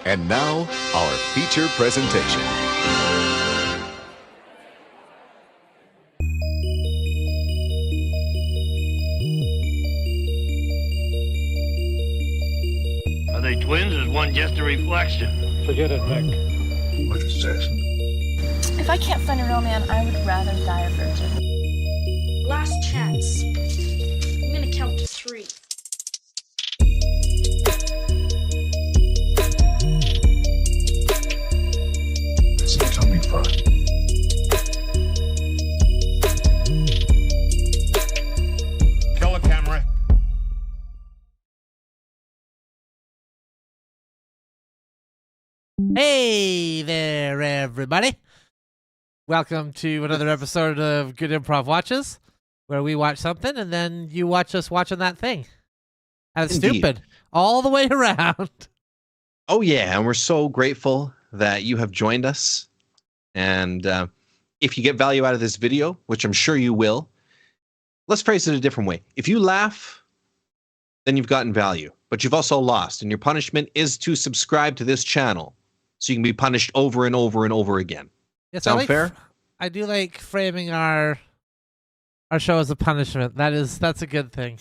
And now, our feature presentation. Are they twins or is one just a reflection? Forget it, Nick. What is this? If I can't find a real man, I would rather die a virgin. Last chance. I'm gonna count to 3. It's a tummy fun. Kill the camera. Hey there, everybody. Welcome to another episode of Good Improv Watches, where we watch something and then you watch us watching that thing. And it's Indeed. stupid all the way around. Oh, yeah. And we're so grateful that you have joined us. And if you get value out of this video, which I'm sure you will, let's phrase it a different way. If you laugh, then you've gotten value, but you've also lost. And your punishment is to subscribe to this channel so you can be punished over and over and over again. Yes, Sound fair? I do like framing our show as a punishment. That's a good thing.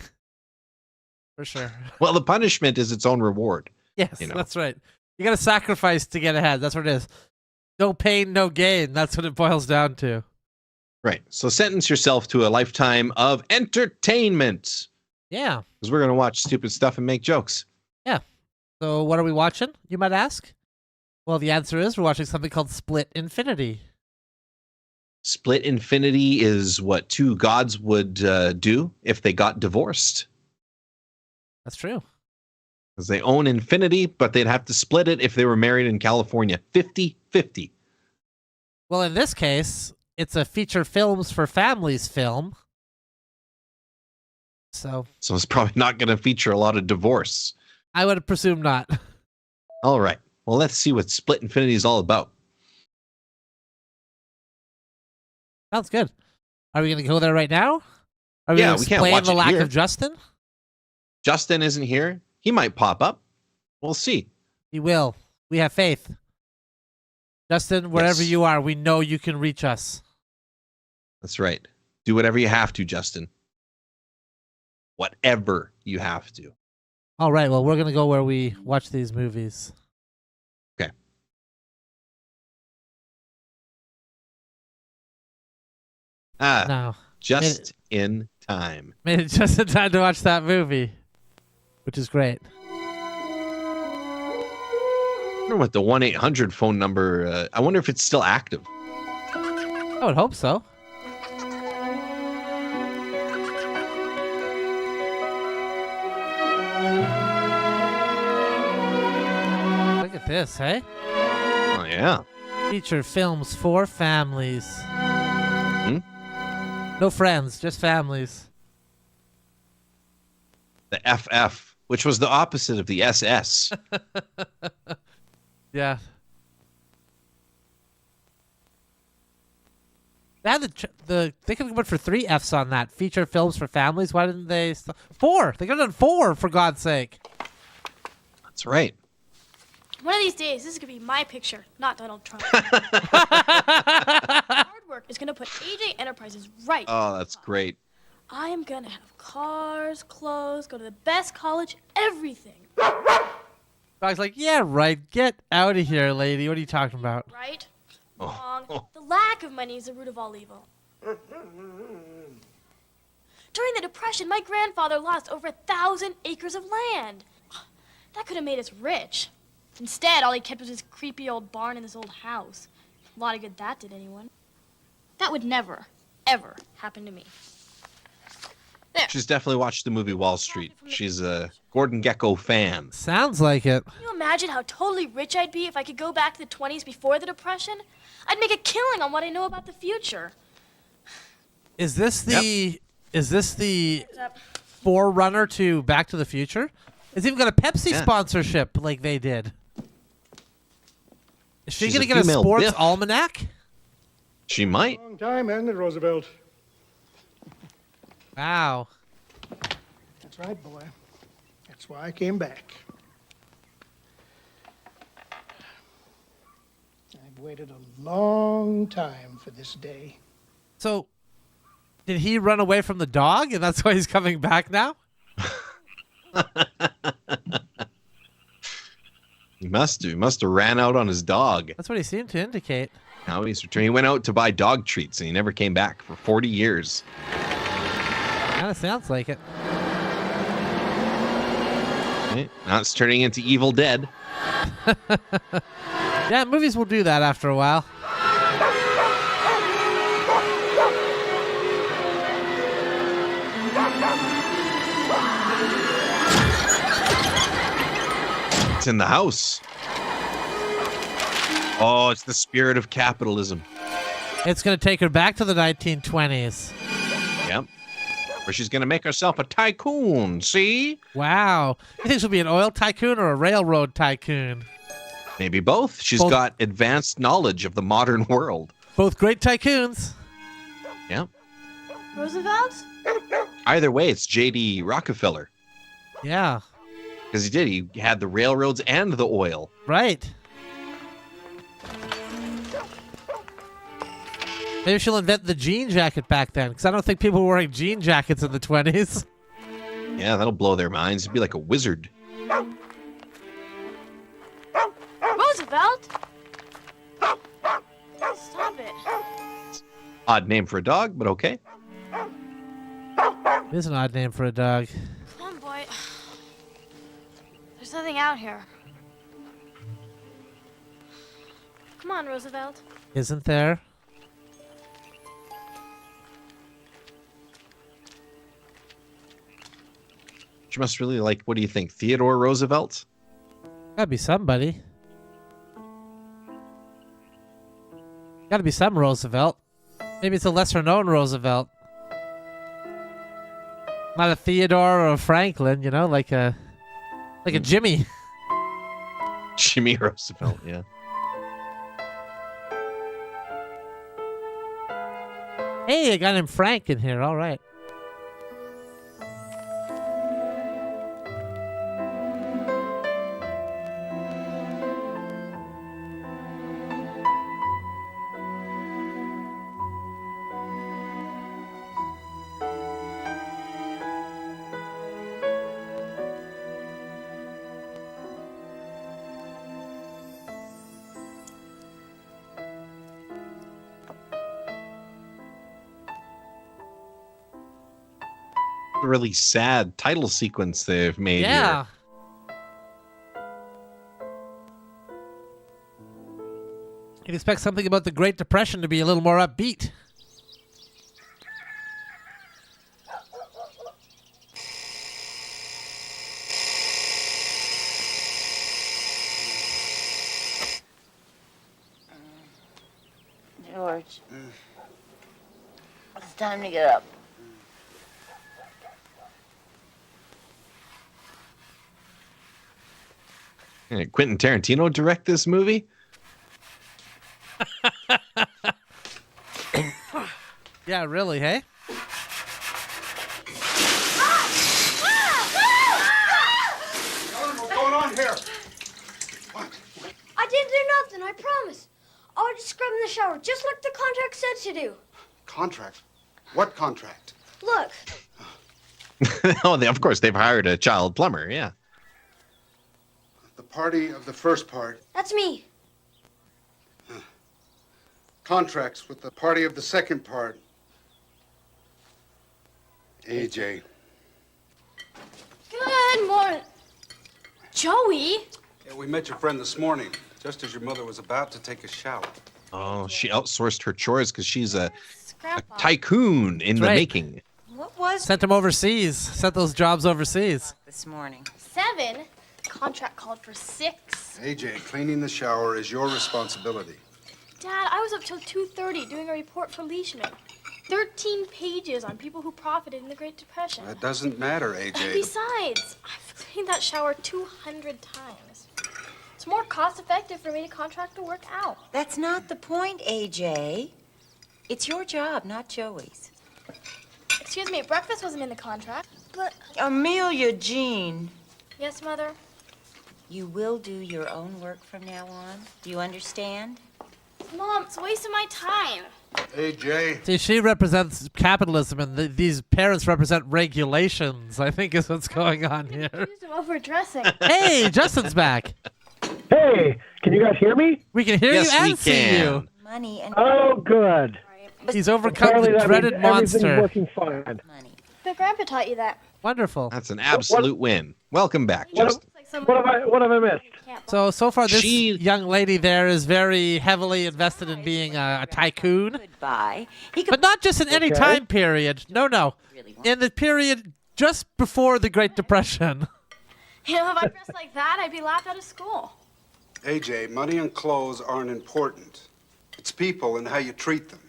For sure. Well, the punishment is its own reward. Yes, You know. that's right. You got to sacrifice to get ahead. That's what it is. No pain, no gain. That's what it boils down to. Right. So sentence yourself to a lifetime of entertainment. Yeah. Because we're going to watch stupid stuff and make jokes. So what are we watching, you might ask? Well, the answer is we're watching something called Split Infinity. Split infinity is what two gods would do if they got divorced. That's true. Because they own infinity, but they'd have to split it if they were married in California. 50-50. Well, in this case, it's a feature films for families film. So So it's probably not going to feature a lot of divorce. I would presume not. All right. Well, let's see what Split Infinity is all about. Sounds good. Are we going to go there right now? Are Yeah, gonna we can't explain watch the it lack here. of Justin? Justin isn't here. He might pop up. We'll see. He will. We have faith. Justin, wherever Yes. you are, we know you can reach us. That's right. Do whatever you have to, Justin. Whatever you have to. All right, well, we're going to go where we watch these movies. Okay. Now, Just in time. made it just in time to watch that movie, which is great. I wonder what the 1-800 phone number, I wonder if it's still active. I would hope so. Look at this, hey? Oh, yeah. Feature films for families. Hmm? No friends, just families. The FF, which was the opposite of the SS. Yeah. They had they could have went for 3 Fs on that. Feature films for families. Why didn't they? 4. They could have done 4 for God's sake. That's right. One of these days, this is gonna be my picture, not Donald Trump. Hard work is gonna put AJ Enterprises right. Oh, that's great. I am gonna have cars, clothes, go to the best college, everything. Dog's like, yeah, right. Get out of here, lady. What are you talking about? Right? Oh. Wrong. The lack of money is the root of all evil. During the Depression, my grandfather lost over 1,000 acres of land. That could have made us rich. Instead, all he kept was his creepy old barn and this old house. A lot of good that did anyone. That would never, ever happen to me. There. She's definitely watched the movie Wall Street. She's a Gordon Gekko fan. Sounds like it. Can you imagine how totally rich I'd be if I could go back to the 20s before the Depression? I'd make a killing on what I know about the future. Is this the What's up? forerunner to Back to the Future? It's even got a Pepsi Yeah. sponsorship like they did. Is she She's going to a get a female sports Biff. almanac? She might. Long time, hasn't it, Roosevelt? Wow. That's right, boy. That's why I came back. Waited a long time for this day. So, did he run away from the dog, and that's why he's coming back now? He must have. He must have ran out on his dog. That's what he seemed to indicate. Now he's returning. He went out to buy dog treats, and he never came back for 40 years. Kind of sounds like it. Okay, now it's turning into Evil Dead. Yeah, movies will do that after a while. It's in the house. Oh, it's the spirit of capitalism. It's going to take her back to the 1920s. Yep. Where she's going to make herself a tycoon, see? Wow. You think she'll be an oil tycoon or a railroad tycoon? Maybe both. She's Both. got advanced knowledge of the modern world. Both great tycoons. Yep. Roosevelt? Either way, it's J.D. Rockefeller. Yeah, Because he did. He had the railroads and the oil. right. Maybe she'll invent the jean jacket back then, because I don't think people were wearing jean jackets in the 20s. Yeah, that'll blow their minds. He'd be like a wizard. Roosevelt? Stop it. Odd name for a dog, but okay. It is an odd name for a dog. Come on, boy. There's nothing out here. Come on, Roosevelt. Isn't there? She must really like, what do you think, Theodore Roosevelt? Gotta be somebody. Gotta be some Roosevelt. Maybe it's a lesser known Roosevelt. Not a Theodore or a Franklin, you know, like a Jimmy. Jimmy Roosevelt, yeah. Hey, a guy named Frank in here, all right. Really sad title sequence they've made Yeah. here. You'd expect something about the Great Depression to be a little more upbeat. George, it's time to get up. Quentin Tarantino direct this movie? Yeah, really, hey? What's going on here? I didn't do nothing, I promise. I was just scrubbing the shower, just like the contract said to do. Contract? What contract? Look, Oh, of course, they've hired a child plumber, yeah. The party of the first part. that's me. Contracts with the party of the second part. AJ. Good morning. Joey? Yeah, we met your friend this morning, just as your mother was about to take a shower. Oh, she outsourced her chores because she's a Grandpa. tycoon in the right. making. What was Sent him overseas. Sent those jobs overseas. this morning? 7. Contract called for 6. AJ, cleaning the shower is your responsibility. Dad, I was up till 2:30 doing a report for Leishman. 13 pages on people who profited in the Great Depression. That doesn't matter, And AJ. besides, I've cleaned that shower 200 times. It's more cost effective for me to contract the work out. That's not the point, AJ. It's your job, not Joey's. Excuse me, breakfast wasn't in the contract. But, Amelia Jean, yes, Mother? you will do your own work from now on. Do you understand? Mom, it's a waste of my time. AJ. See, she represents capitalism, and these parents represent regulations, I think is what's going on here. Accused of overdressing. Hey, Justin's back. Hey, can you guys hear me? We can hear Yes, you we and see can. you. Money and Oh, good. He's overcome Apparently the that dreaded means everything's monster. working fine. money. But Grandpa taught you that. Wonderful. That's an absolute win. Welcome back, What, Justin. Like someone what have I missed? So far, this She- young lady there is very heavily invested in being a tycoon. Goodbye. He could But not just in any Okay. time period. No. In the period just before the Great Depression. You know, if I dressed like that, I'd be laughed out of school. AJ, money and clothes aren't important. It's people and how you treat them.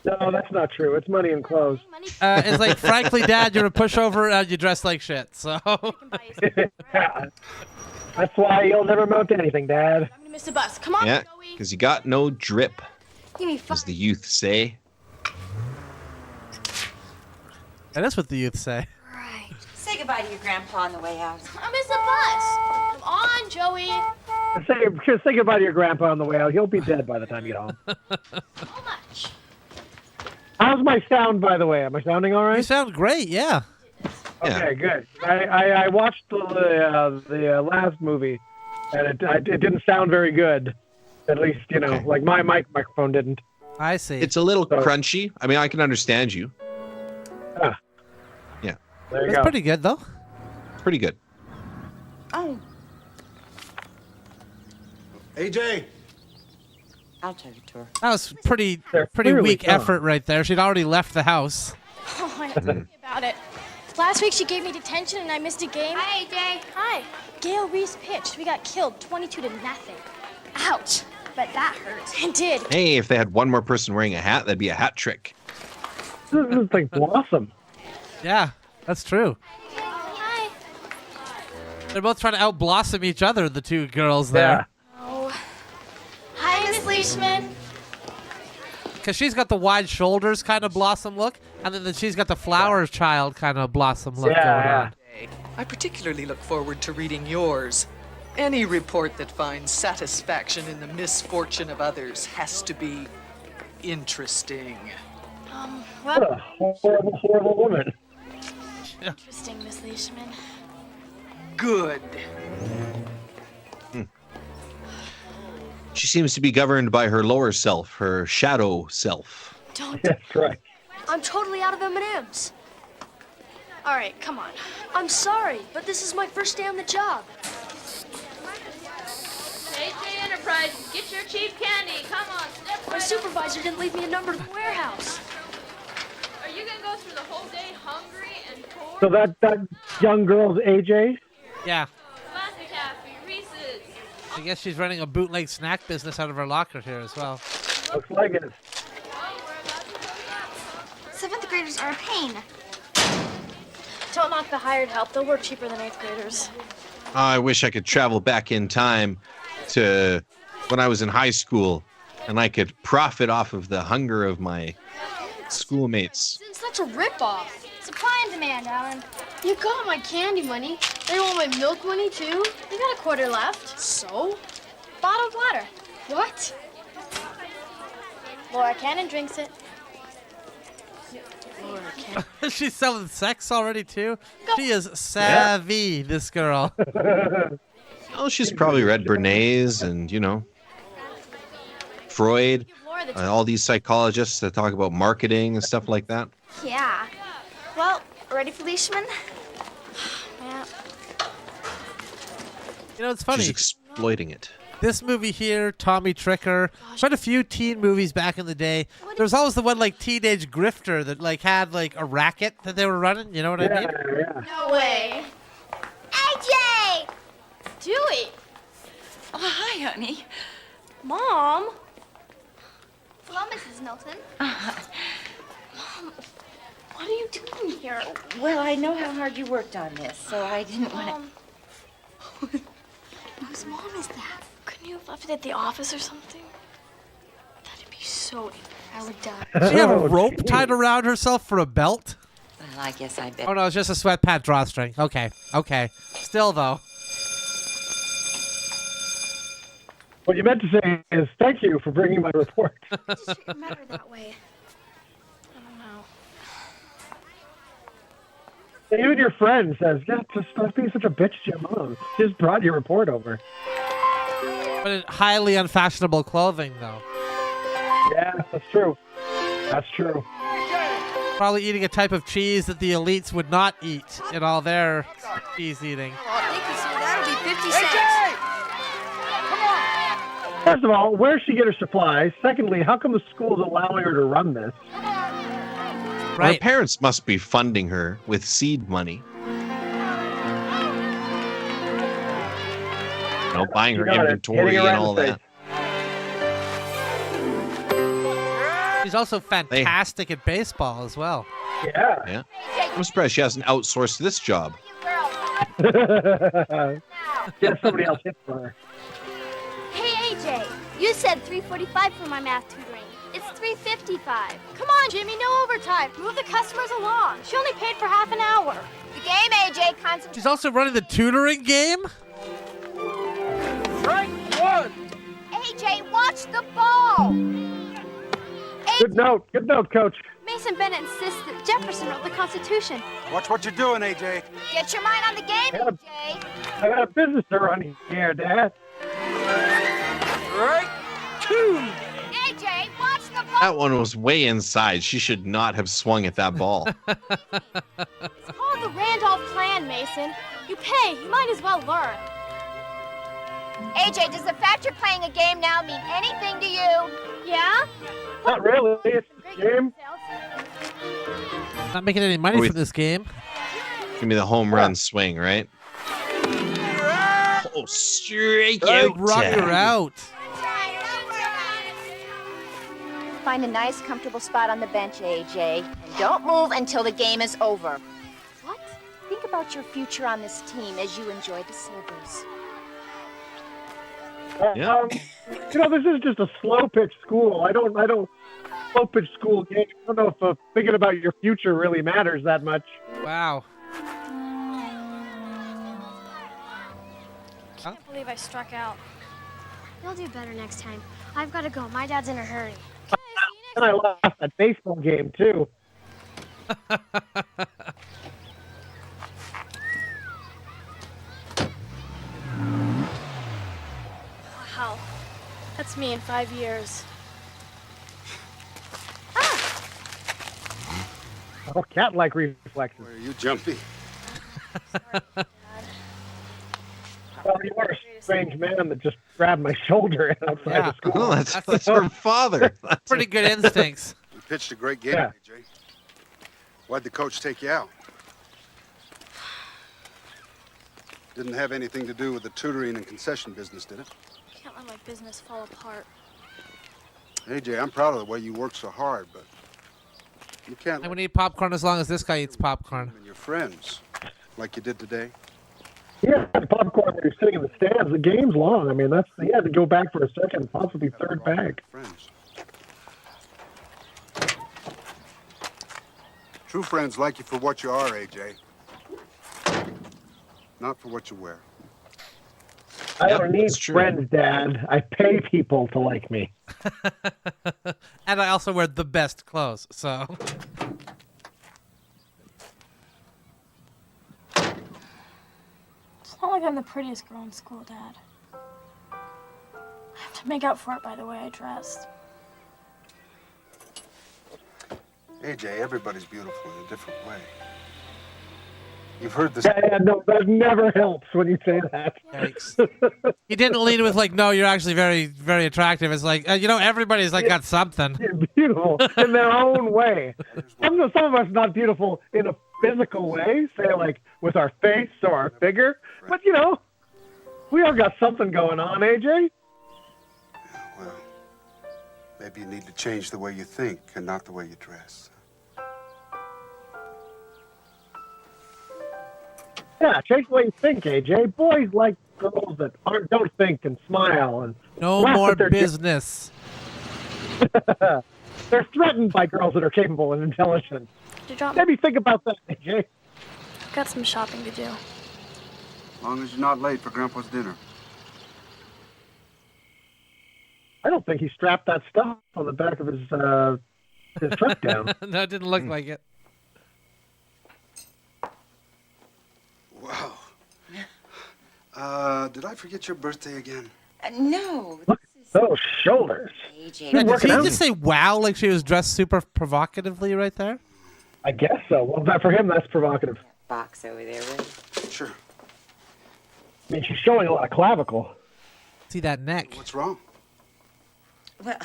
No, that's not true. It's money and clothes. Money It's like, frankly, Dad, you're a pushover and you dress like shit. So can buy you something. That's why you'll never mount to anything, Dad. I'm gonna miss the bus. Come on, Yeah, Joey. because you got no drip, Give me as 5. the youth say. that is what the youth say. Right. Say goodbye to your grandpa on the way out. I missed the bus. Come on, Joey. Just say goodbye to your grandpa on the way out. He'll be dead by the time you get home. How much? How's my sound, by the way? Am I sounding all You right? sound great, yeah. Yeah. Okay, good. I watched the last movie, and it didn't sound very good. At least, you know, Okay. like my microphone didn't. I see. It's a little So- crunchy. I mean, I can understand you. Ah, Yeah, there you It's go. pretty good, though. pretty good. Oh, AJ. I'll tell you to her. That was pretty They're pretty clearly weak gone. effort right there. She'd already left the house. Oh, I have to tell you about it. Last week she gave me detention and I missed a game. Hi, AJ. Hi. Gail Reese pitched. We got killed 22-0. Ouch. But that hurt. It did. Hey, if they had one more person wearing a hat, that'd be a hat trick. This thing's awesome. Yeah, that's true. Hi. They're both trying to outblossom each other, the two girls there. Oh. Hi, Miss Leishman. Because she's got the wide shoulders kind of blossom look, and then she's got the flower child kind of blossom look going on. I particularly look forward to reading yours. Any report that finds satisfaction in the misfortune of others has to be interesting. What a horrible, horrible woman. Interesting, Miss Leishman. Good. She seems to be governed by her lower self, her shadow self. Don't. That's right. I'm totally out of M&Ms. All right, come on. I'm sorry, but this is my first day on the job. AJ Enterprises, get your cheap candy. Come on, step My right supervisor didn't leave me a number to the warehouse. up. Are you gonna go through the whole day hungry and poor? So that young girl's AJ? Yeah. Laffy Taffy, Reese's. I guess she's running a bootleg snack business out of her locker here as well. Looks like it. Seventh graders are a pain. Don't knock the hired help. They'll work cheaper than eighth graders. I wish I could travel back in time to when I was in high school and I could profit off of the hunger of my schoolmates. It's such a ripoff. Supply and demand, Alan. You got my candy money. They want my milk money, too? You got a quarter left. So? Bottled water. What? Laura Cannon drinks it. Laura Cannon. She's selling sex already too. She is savvy, this girl. Oh, she's probably read Bernays and, you know, Freud, Laura the all these psychologists that talk about marketing and stuff like that. Yeah. Well, ready for Leishman? Yeah. You know, it's funny. She's exploiting it. This movie here, Tommy Tricker, quite a few teen movies back in the day. There was always the one like Teenage Grifter that like had like a racket that they were running. You know what I mean? Yeah. No way. AJ! Dewey! Oh, hi, honey. Mom? Hello, Mrs. Milton. Mom, what are you doing here? Well, I know how hard you worked on this, so I didn't want to... Whose mom is that? Couldn't you have left it at the office or something? That'd be so... I would die. Does she have a rope tied around herself for a belt? Well, I guess I bet. Oh no, it's just a sweatpant drawstring. Okay. Still though. What you meant to say is thank you for bringing my report. It shouldn't matter that way. I don't know. Even your friend says, yeah, just stop being such a bitch to your mom. She just brought your report over. But in highly unfashionable clothing, though. Yeah, that's true. That's true. Probably eating a type of cheese that the elites would not eat in all their cheese eating. Thank you, sir. That'll be 50 cents. First of all, where's she get her supplies? Secondly, how come the school's allowing her to run this? Her parents must be funding her with seed money. Buying her inventory and all that. She's also fantastic at baseball as well. Yeah. I'm surprised she hasn't outsourced this job. Get somebody else hit for her. Hey, AJ, you said $3.45 for my math tutoring. It's $3.55. Come on, Jimmy, no overtime. Move the customers along. She only paid for half an hour. The game, AJ, concentrate. She's also running the tutoring game? Strike one. AJ, watch the ball. Good note, Coach. Mason Bennett insists that Jefferson wrote the Constitution. Watch what you're doing, AJ. Get your mind on the game, AJ. I got a business to run here, Dad. Right? Two. AJ, watch the ball. That one was way inside. She should not have swung at that ball. It's called the Randolph Plan, Mason. You pay, you might as well learn. AJ, does the fact you're playing a game now mean anything to you? Yeah? Not really. It's a game. Not making any money from this game. Give me the home run swing, right? Oh, straight out. Rock her out. Find a nice, comfortable spot on the bench, AJ. And don't move until the game is over. What? Think about your future on this team as you enjoy the slivers. Yeah. This is just a slow pitch school. I don't slow pitch school game. I don't know if thinking about your future really matters that much. Wow. I can't believe I struck out. You'll do better next time. I've got to go. My dad's in a hurry. And I lost that baseball game too. Wow. That's me in 5 years. Oh, cat-like reflexes. Are you jumpy? Well, you are a strange man that just grabbed my shoulder outside the school. Oh, that's her father. That's pretty good instincts. You pitched a great game, Yeah. AJ. Why'd the coach take you out? Didn't have anything to do with the tutoring and concession business, did it? Can't let my business fall apart. AJ, I'm proud of the way you work so hard, but you can't I would eat popcorn as long as this guy eats popcorn. and your friends like you did today. Yeah, the popcorn when you're sitting in the stands. The game's long. I mean, he had to go back for a second, possibly third bag. Friends. True friends like you for what you are, AJ. Not for what you wear. I don't need friends, Dad. I pay people to like me. And I also wear the best clothes, so. It's not like I'm the prettiest girl in school, Dad. I have to make up for it by the way I dress. AJ, everybody's beautiful in a different way. You've heard this. Yeah, no, that never helps when you say that. Yikes. He didn't lead with like, no, you're actually very, very attractive. It's like, everybody's like got something. You're beautiful in their own way. Some of us not beautiful in a physical way, say like with our face or our figure, but we all got something going on, AJ. Well, maybe you need to change the way you think and not the way you dress. Yeah, change the way you think, AJ. Boys like girls that don't think and smile and No laugh more at their business. They're threatened by girls that are capable and intelligent. Maybe think about that, AJ. I've got some shopping to do. As long as you're not late for Grandpa's dinner. I don't think he strapped that stuff on the back of his truck down. No, it didn't look like it. Wow. Did I forget your birthday again? No. Look at those shoulders. AJ, Yeah, did working she out. just say wow like she was dressed super provocatively right there? I guess so. Well, for him, that's provocative. box over there, will you? Sure. I mean, she's showing a lot of clavicle. See that neck. What's wrong? Well,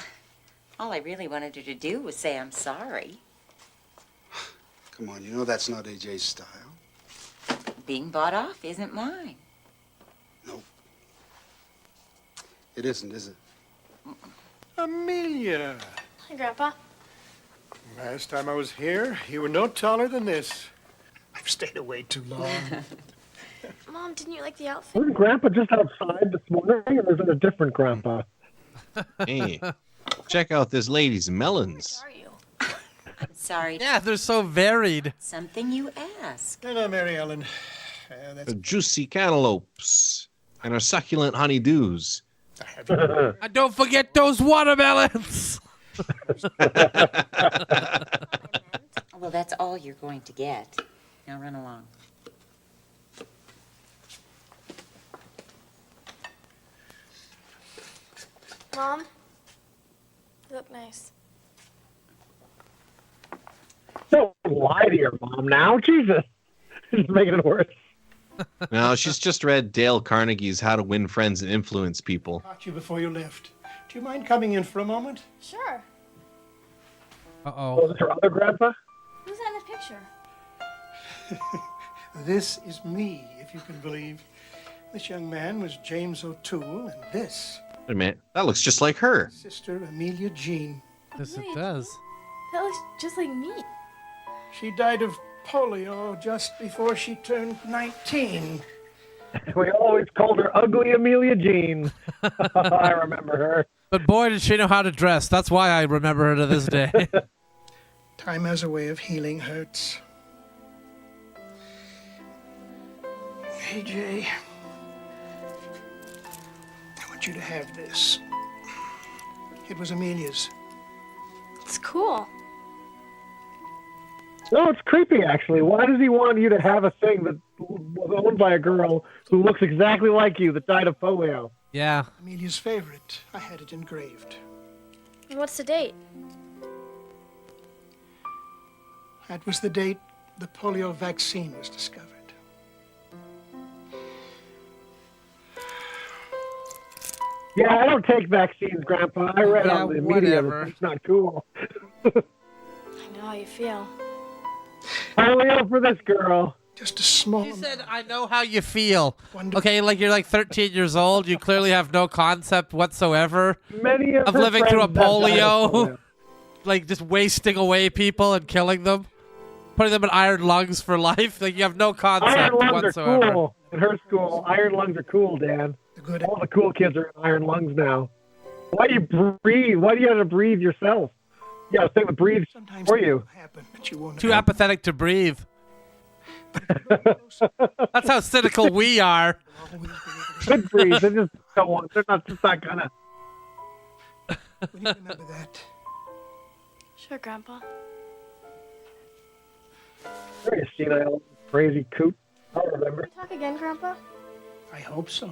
all I really wanted her to do was say I'm sorry. Come on, you know that's not AJ's style. Being bought off isn't mine. Nope. It isn't, is it? Amelia. Hi, Grandpa. Last time I was here, you were no taller than this. I've stayed away too long. Mom, didn't you like the outfit? Wasn't Grandpa just outside this morning, or was it a different Grandpa? Hey, check out this lady's melons. Are you? I'm sorry. Yeah, they're so varied. Something you asked. No, Mary Ellen. That's The juicy cantaloupes and our succulent honeydews. And don't forget those watermelons. Well, that's all you're going to get. Now run along. Mom, you look nice. Don't lie to your mom now. Jesus. She's making it worse. No, she's just read Dale Carnegie's How to Win Friends and Influence People. caught you before you left. Do you mind coming in for a moment? Sure. Uh-oh. Was it her other Grandpa? Who's that in the picture? This is me, if you can believe. This young man was James O'Toole, and this, Wait a minute, that looks just like her. Sister Amelia Jean. Yes, it does. That looks just like me. She died of polio just before she turned 19. We always called her Ugly Amelia Jean. I remember her. But boy, did she know how to dress. That's why I remember her to this day. Time has a way of healing hurts. Hey, Jay. I want you to have this. It was Amelia's. It's cool. No, it's creepy, actually. Why does he want you to have a thing that was owned by a girl who looks exactly like you that died of polio? Yeah. Amelia's favorite. I had it engraved. And what's the date? That was the date the polio vaccine was discovered. Yeah, I don't take vaccines, Grandpa. I read Yeah, on the media whatever. that it's not cool. I know how you feel. Only out for this girl. Just a small. She said, I know how you feel. Wonderful. Okay, like you're like 13 years old. You clearly have no concept whatsoever Many of of her living through a friends have died of polio. Like just wasting away people and killing them. Putting them in iron lungs for life. Like you have no concept Iron lungs whatsoever. are cool. In her school, iron lungs are cool, Dan. All the cool kids are in iron lungs now. Why do you breathe? Why do you have to breathe yourself? You gotta think to breathe for you. Happen, but you won't Too know. apathetic to breathe. That's how cynical we are. Good breathe. They just don't want. They're not just not gonna. Will you remember that? Sure, Grandpa. Very senile, crazy coot. I'll remember. Talk again, Grandpa? I hope so.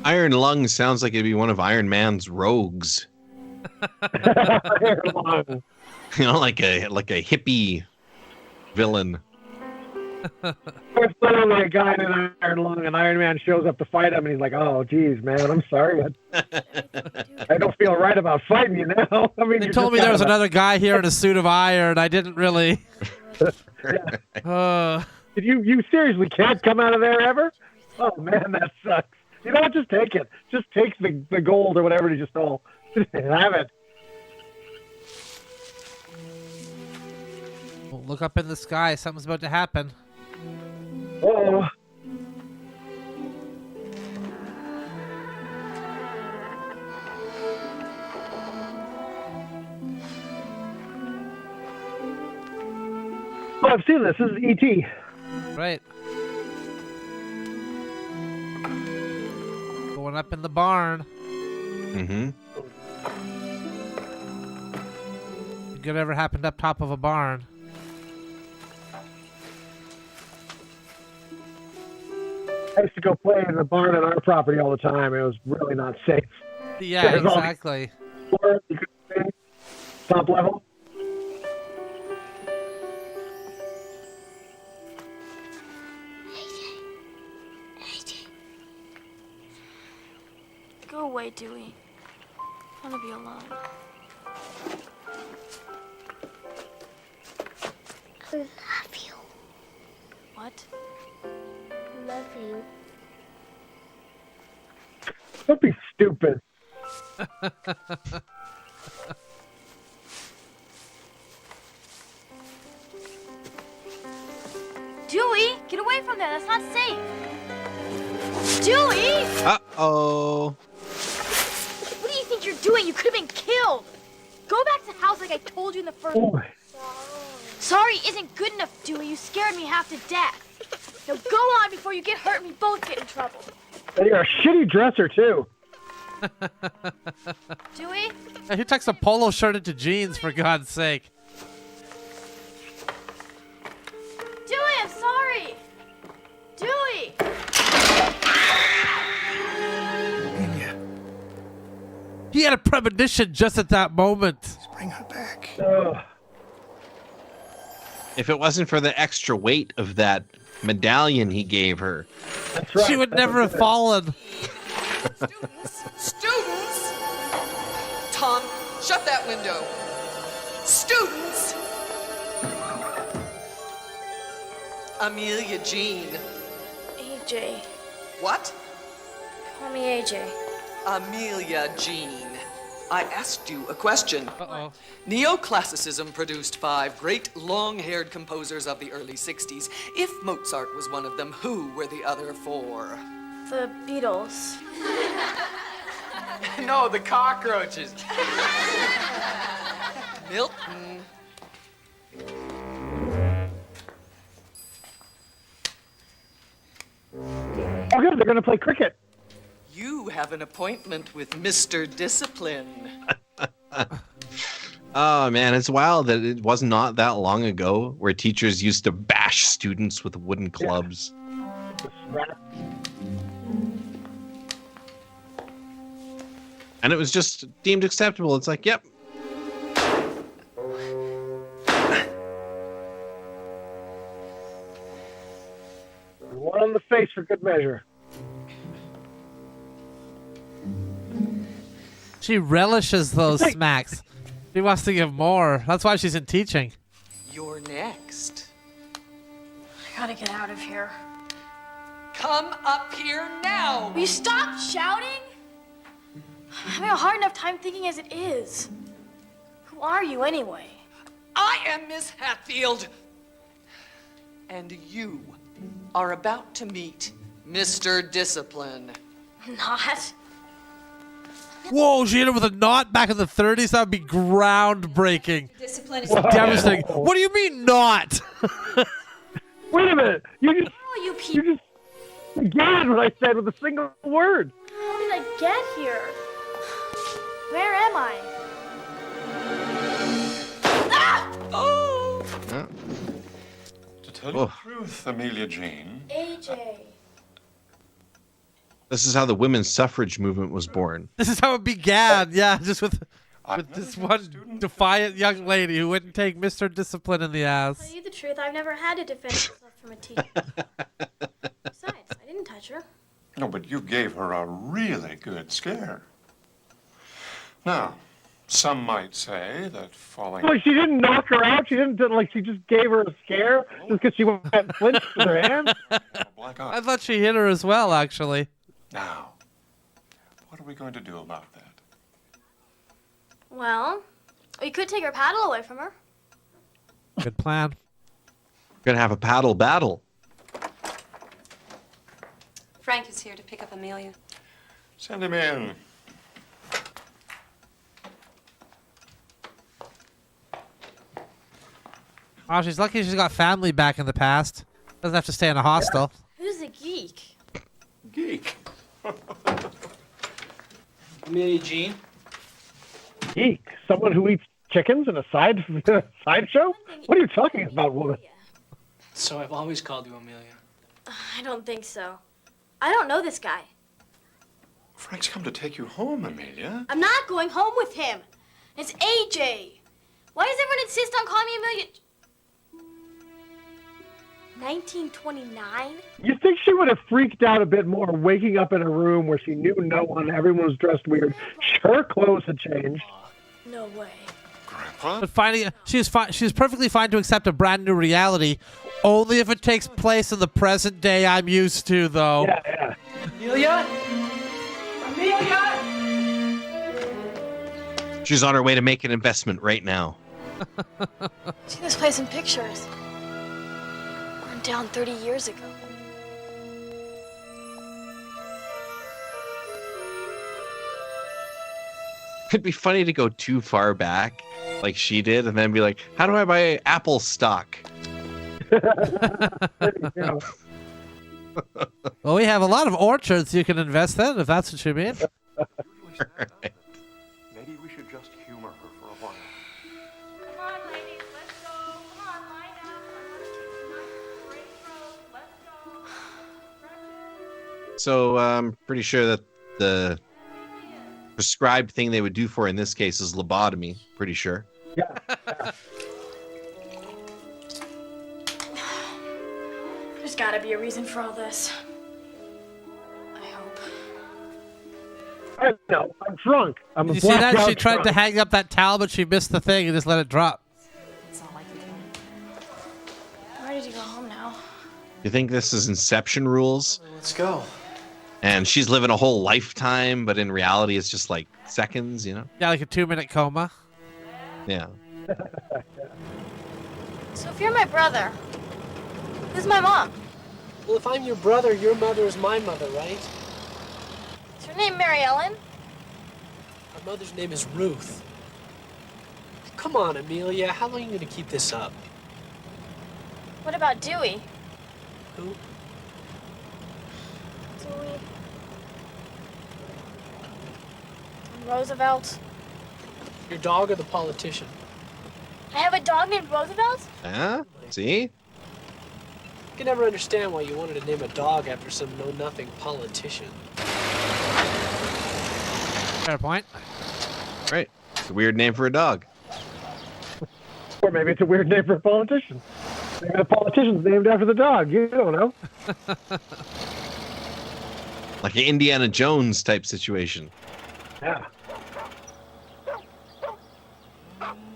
Iron Lung sounds like it'd be one of Iron Man's rogues. Iron lung. You know, like a hippie villain. There's literally a guy in an iron lung, and Iron Man shows up to fight him, and he's like, "Oh, geez, man, I'm sorry. I don't feel right about fighting you now." I mean, They you're told me just there was kind of another guy here in a suit of iron. I didn't really. Did you seriously can't come out of there ever? Oh man, that sucks. You know what? Just take it. Just take the gold or whatever you just stole. Just have it. Well, look up in the sky. Something's about to happen. Oh. Oh, I've seen this. This is E.T. up in the barn. Mm-hmm. Good ever happened up top of a barn? I used to go play in the barn on our property all the time. It was really not safe. Yeah, There's all exactly. these floors you could see, top level. Go away, Dewey. I want to be alone. I love you. What? Love you. Don't be stupid. Dewey, get away from there. That's not safe. Dewey! Uh-oh. What do you think you're doing? You could have been killed. Go back to the house like I told you in the first place. Sorry isn't good enough, Dewey. You scared me half to death. Now go on before you get hurt and we both get in trouble. And you're a shitty dresser, too. Dewey? Yeah, who tucks a polo shirt into jeans, for God's sake? Dewey, I'm sorry. Dewey! He had a premonition just at that moment. Bring her back. If it wasn't for the extra weight of that medallion he gave her, That's right. She would never have fallen. Students! Tom, shut that window. Students! Amelia Jean. AJ. What? Call me AJ. Amelia Jean. I asked you a question. Uh-oh. Neoclassicism produced 5 great long-haired composers of the early 60s. If Mozart was one of them, who were the other 4? The Beatles. No, the cockroaches. Milton. Oh, good. They're going to play cricket. You have an appointment with Mr. Discipline. oh man, it's wild that it was not that long ago where teachers used to bash students with wooden clubs. And it was just deemed acceptable. It's like, yep. One on the face for good measure. She relishes those smacks. She wants to give more. That's why she's in teaching. You're next. I gotta get out of here. Come up here now. Will you stop shouting? I'm having a hard enough time thinking as it is. Who are you anyway? I am Miss Hatfield. And you are about to meet Mr. Discipline. Not. Whoa, she hit him with a knot back in the 30s? That would be groundbreaking. Discipline is devastating. What do you mean not? Wait a minute. You just you began what I said with a single word. How did I get here? Where am I? Ah! Oh! To tell you the truth, Amelia Jean. AJ. This is how the women's suffrage movement was born. This is how it began. Yeah, just with this one defiant young lady who wouldn't take Mr. Discipline in the To ass. tell you the truth, I've never had to defend myself from a teacher. Besides, I didn't touch her. No, but you gave her a really good scare. Now, some might say that falling... Like, she didn't knock her out. She didn't, like, she just gave her a scare just because she went and flinched with her hand. I thought she hit her as well, actually. Now, what are we going to do about that? Well, we could take her paddle away from her. Good plan. We're going to have a paddle battle. Frank is here to pick up Amelia. Send him in. Oh, she's lucky she's got family back in the past. Doesn't have to stay in a hostel. Who's the geek? Geek. Amelia Jean? Geek? Someone who eats chickens in a sideshow? What are you talking about, woman? So I've always called you Amelia. I don't think so. I don't know this guy. Frank's come to take you home, Amelia. I'm not going home with him. It's AJ. Why does everyone insist on calling me Amelia? 1929? You think she would have freaked out a bit more waking up in a room where she knew no one, everyone was dressed weird, her clothes had changed. No way. But she's perfectly fine to accept a brand new reality, only if it takes place in the present day I'm used to, though. Yeah. Amelia? Amelia? She's on her way to make an investment right now. Seen this place in pictures. Burned down 30 years ago. It'd be funny to go too far back, like she did, and then be like, how do I buy Apple stock? Well, we have a lot of orchards you can invest in, if that's what you mean. Maybe we should just humor her for a while. Come on, ladies, let's go. Come on, line up. Let's go. So I'm pretty sure that the prescribed thing they would do for her in this case is lobotomy. Pretty sure. Yeah. There's gotta be a reason for all this. I hope. I know. I'm drunk. I'm Did you see that? She tried to hang up that towel, but she missed the thing and just let it drop. I'm ready to go home now. You think this is Inception rules? Let's go. And she's living a whole lifetime, but in reality it's just like seconds, you know? Yeah, like a 2-minute coma. Yeah. So if you're my brother, who's my mom? Well, if I'm your brother, your mother is my mother, right? Is her name Mary Ellen? Our mother's name is Ruth. Come on, Amelia. How long are you going to keep this up? What about Dewey? Who? Dewey. And Roosevelt. Your dog or the politician? I have a dog named Roosevelt? Yeah? See? I can never understand why you wanted to name a dog after some know-nothing politician. Fair point. Right. It's a weird name for a dog. Or maybe it's a weird name for a politician. Maybe the politician's named after the dog. You don't know. Like an Indiana Jones type situation. Yeah.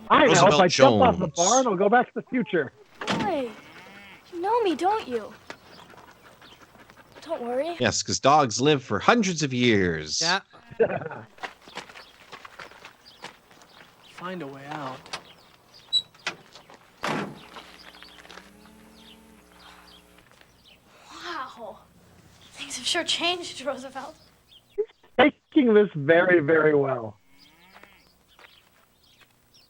I know. Roosevelt If I jump off the Jones. barn, I'll go back to the future. Hey, you know me, don't you? Don't worry. Yes, because dogs live for hundreds of years. Yeah. Find a way out. Wow. Things have sure changed, Roosevelt. Taking this very, very well.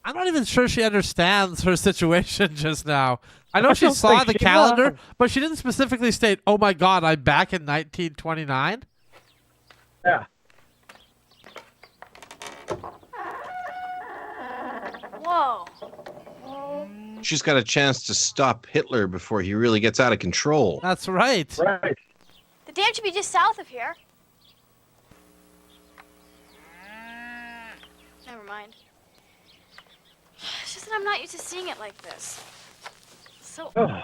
I'm not even sure she understands her situation just now. I know I she don't saw think the she calendar, does. but she didn't specifically state, oh my god, I'm back in 1929. Yeah. Whoa. She's got a chance to stop Hitler before he really gets out of control. That's right. Right. The dam should be just south of here. Never mind. It's just that I'm not used to seeing it like this. So. Ugh.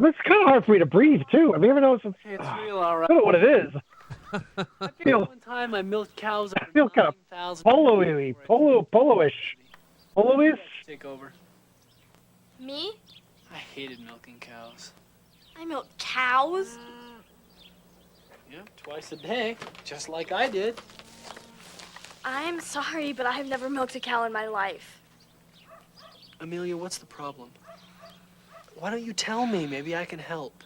It's kind of hard for me to breathe, too. Have you ever noticed? It's real, all right. I don't know what it is. I feel one time I milked cows. I feel kind of polo-y, polo-ish. Polo-ish? Take over. Me? I hated milking cows. I milk cows? Yeah, twice a day, just like I did. I'm sorry, but I've never milked a cow in my life. Amelia, what's the problem? Why don't you tell me? Maybe I can help.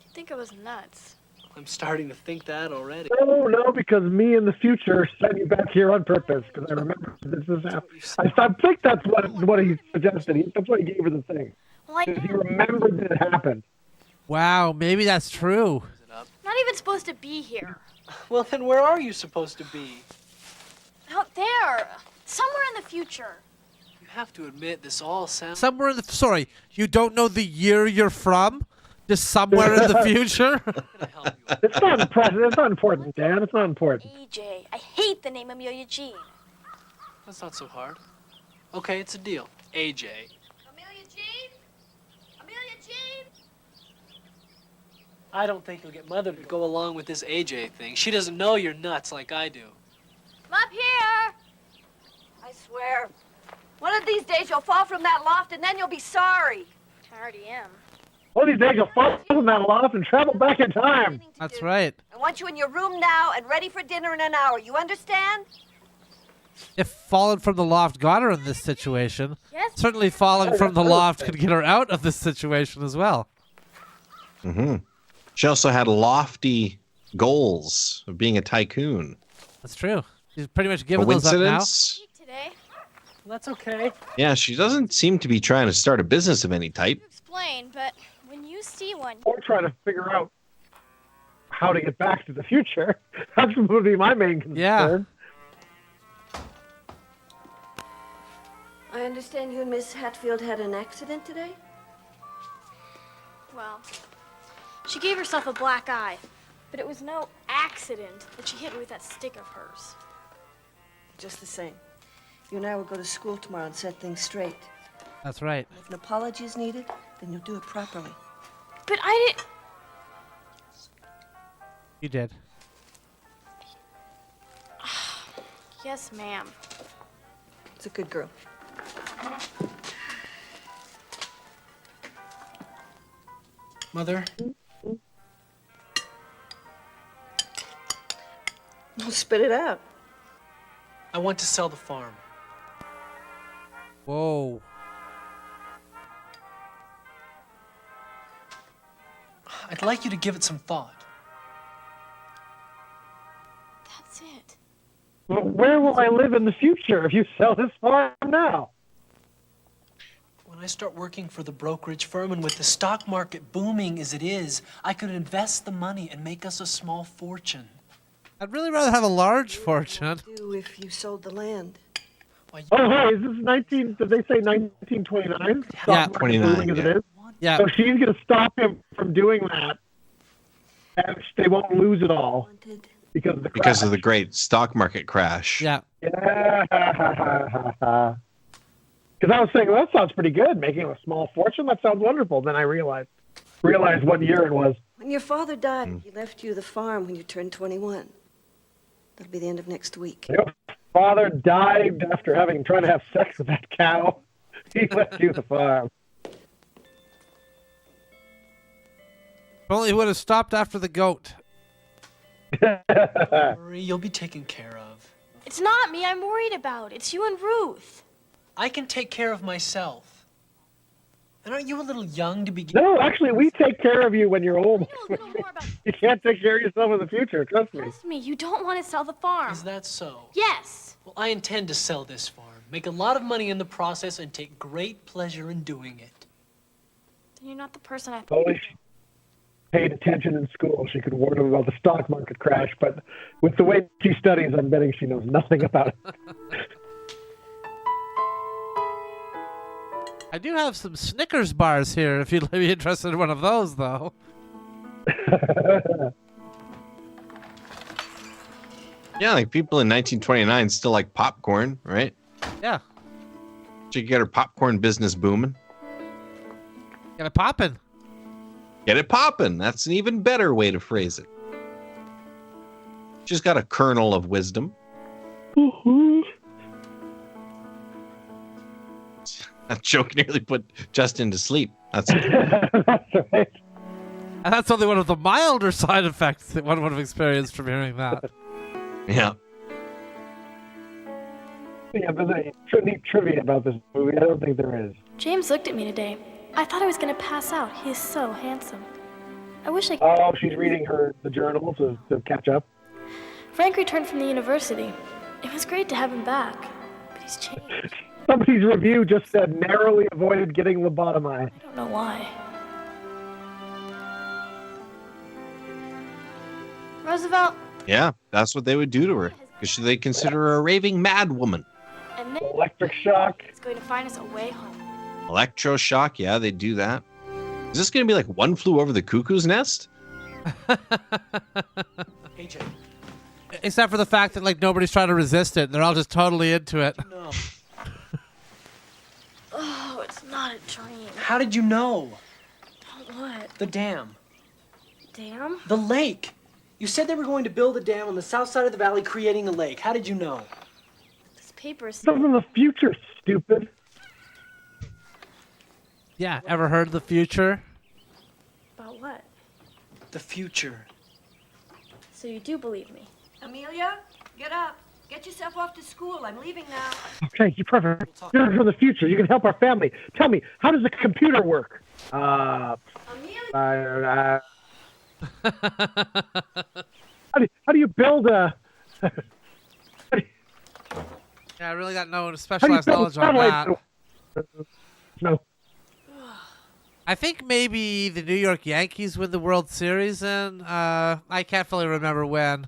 You'd think I was nuts. I'm starting to think that already. No, because me in the future sent you back here on purpose, because I remember this is happening. I think that's what he suggested. That's why he gave her the thing. Well, Because he remembered that it happened. Wow, maybe that's true. Not even supposed to be here. Well, then where are you supposed to be? Out there. Somewhere in the future. You have to admit, this all sounds... Somewhere in the... Sorry, you don't know the year you're from? Just somewhere in the future? It's not important. It's not important, Dan. It's not important. AJ, I hate the name Amelia Jean. That's not so hard. Okay, it's a deal. AJ. Amelia Jean? Amelia Jean? I don't think you'll get Mother to go along with this AJ thing. She doesn't know you're nuts like I do. I'm up here. I swear, one of these days you'll fall from that loft and then you'll be sorry. I already am. One of these days you'll fall from that loft and travel back in time. That's right. I want you in your room now and ready for dinner in an hour. You understand? If falling from the loft got her in this situation, Yes. certainly falling from the loft could get her out of this situation as well. Mm-hmm. She also had lofty goals of being a tycoon. That's true. She's pretty much given those up now. Coincidence? Today. Well, that's okay. Yeah, she doesn't seem to be trying to start a business of any type. Explain, but when you see one, Or trying to figure out how to get back to the future. That's would be my main concern. Yeah. I understand you and Miss Hatfield had an accident today? well, she gave herself a black eye, but it was no accident that she hit me with that stick of hers. Just the same. You and I will go to school tomorrow and set things straight. That's right. If an apology is needed, then you'll do it properly. But I didn't... You did. Yes, ma'am. It's a good girl. Mother? Well, spit it out. I want to sell the farm. Whoa. I'd like you to give it some thought. That's it. Well, where will I live in the future if you sell this farm now? When I start working for the brokerage firm and with the stock market booming as it is, I could invest the money and make us a small fortune. I'd really rather have a large fortune. Do if you sold the land. Oh, hey, is this 19, did they say 1929? Yeah, 29, As yeah. it is? Yeah. So she's going to stop him from doing that. And they won't lose it all because of the crash. Because of the great stock market crash. Yeah. Yeah. Because I was saying, well, that sounds pretty good, making a small fortune. That sounds wonderful. Then I realized what year it was. When your father died, he left you the farm when you turned 21. That'll be the end of next week. Your father died after trying to have sex with that cow. He left you the farm. If only he would have stopped after the goat. Worry, you'll be taken care of. It's not me I'm worried about. It's you and Ruth. I can take care of myself. And aren't you a little young to be... No, actually, we take care of you when you're old. You can't take care of yourself in the future. Trust me. Trust me, you don't want to sell the farm. Is that so? Yes. Well, I intend to sell this farm, make a lot of money in the process, and take great pleasure in doing it. Then you're not the person I If only she paid attention in school, she could warn him about the stock market crash. But with the way she studies, I'm betting she knows nothing about it. I do have some Snickers bars here if you'd be interested in one of those, though. Yeah, like people in 1929 still like popcorn, right? Yeah. She could get her popcorn business booming. Get it popping. Get it popping. That's an even better way to phrase it. She's got a kernel of wisdom. That joke nearly put Justin to sleep. That's That's right. And that's only one of the milder side effects that one would have experienced from hearing that. Yeah. Yeah, but there's neat trivia about this movie. I don't think there is. James looked at me today. I thought I was going to pass out. He is so handsome. I wish I... Oh, she's reading the journal to catch up. Frank returned from the university. It was great to have him back, but he's changed. Somebody's review just said narrowly avoided getting lobotomized. I don't know why. Roosevelt Yeah, that's what they would do to her. has Because they consider her a raving mad woman. And then Electric shock. it's going to find us a way home. Electroshock, yeah, they do that. Is this going to be like One Flew Over the Cuckoo's Nest? AJ. Except for the fact that like nobody's trying to resist it. They're all just totally into it. No. Oh, it's not a dream. How did you know? What? The dam. Dam? The lake. You said they were going to build a dam on the south side of the valley, creating a lake. How did you know? This paper is... This is the future, stupid. Yeah, ever heard of the future? About what? The future. So you do believe me? Amelia, get up. Get yourself off to school. I'm leaving now. Okay, you're perfect. You're from the future. You can help our family. Tell me, how does the computer work? How do you build a... Yeah, I really got no specialized knowledge on that. No. I think maybe the New York Yankees win the World Series, and I can't fully remember when.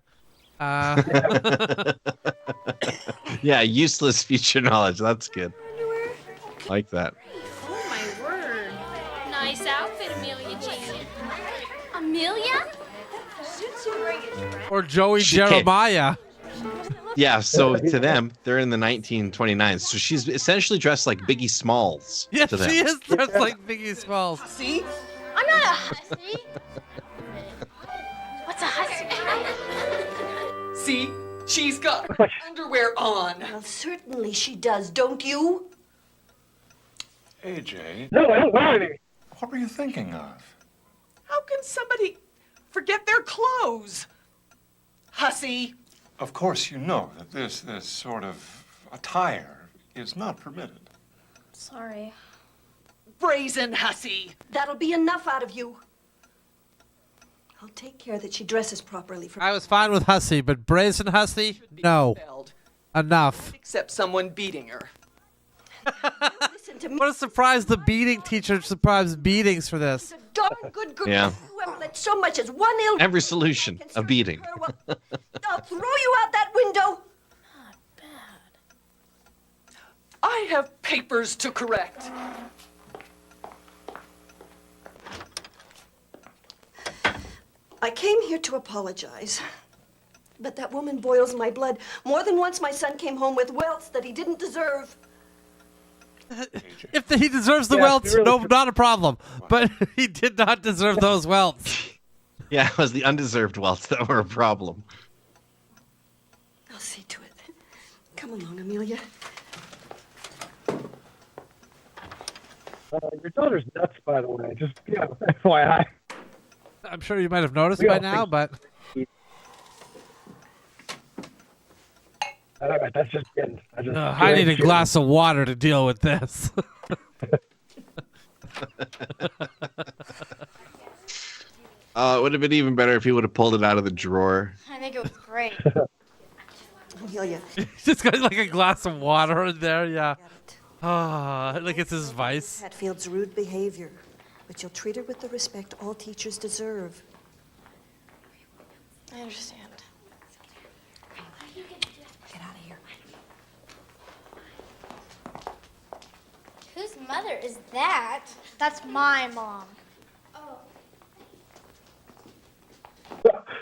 Yeah, useless future knowledge. That's good. Like that. Oh, my word. Nice outfit, Amelia Jean. Amelia? Or Joey Jeremiah. Yeah, so to them, they're in the 1929s. So she's essentially dressed like Biggie Smalls. Yeah, to them. she is dressed like Biggie Smalls. See? I'm not a hussy. What's a hussy? See? She's got her underwear on. Well, certainly she does, don't you? AJ, No, I don't want any. what were you thinking of? How can somebody forget their clothes? Hussy. Of course, you know that this sort of attire is not permitted. Sorry. Brazen hussy. That'll be enough out of you. I'll take care that she dresses properly for... I was fine with hussy, but brazen hussy? No. Expelled, Enough. except someone beating her. Listen to me. What a surprise the beating teacher surprised beatings for this. Darn good girl. Yeah. Whoever let so much as one ill... Every solution, a beating. I'll throw you out that window. I have papers to correct. I came here to apologize. But that woman boils my blood. More than once my son came home with wealth that he didn't deserve. If he deserves the Yeah, welts, really no, not a problem. But he did not deserve those welts. Yeah, it was the undeserved welts that were a problem. I'll see to it. Come along, Amelia. Your daughter's nuts, by the way. Just, FYI. I'm sure you might have noticed We by all now, think- but All right, that's just good. I need a glass of water to deal with this. It would have been even better if he would have pulled it out of the drawer. I think it was great. Amelia. Just got like a glass of water in there, yeah. Like it's his vice. Hatfield's rude behavior, but you'll treat her with the respect all teachers deserve. I understand. Get out of here. Whose mother is that? That's my mom.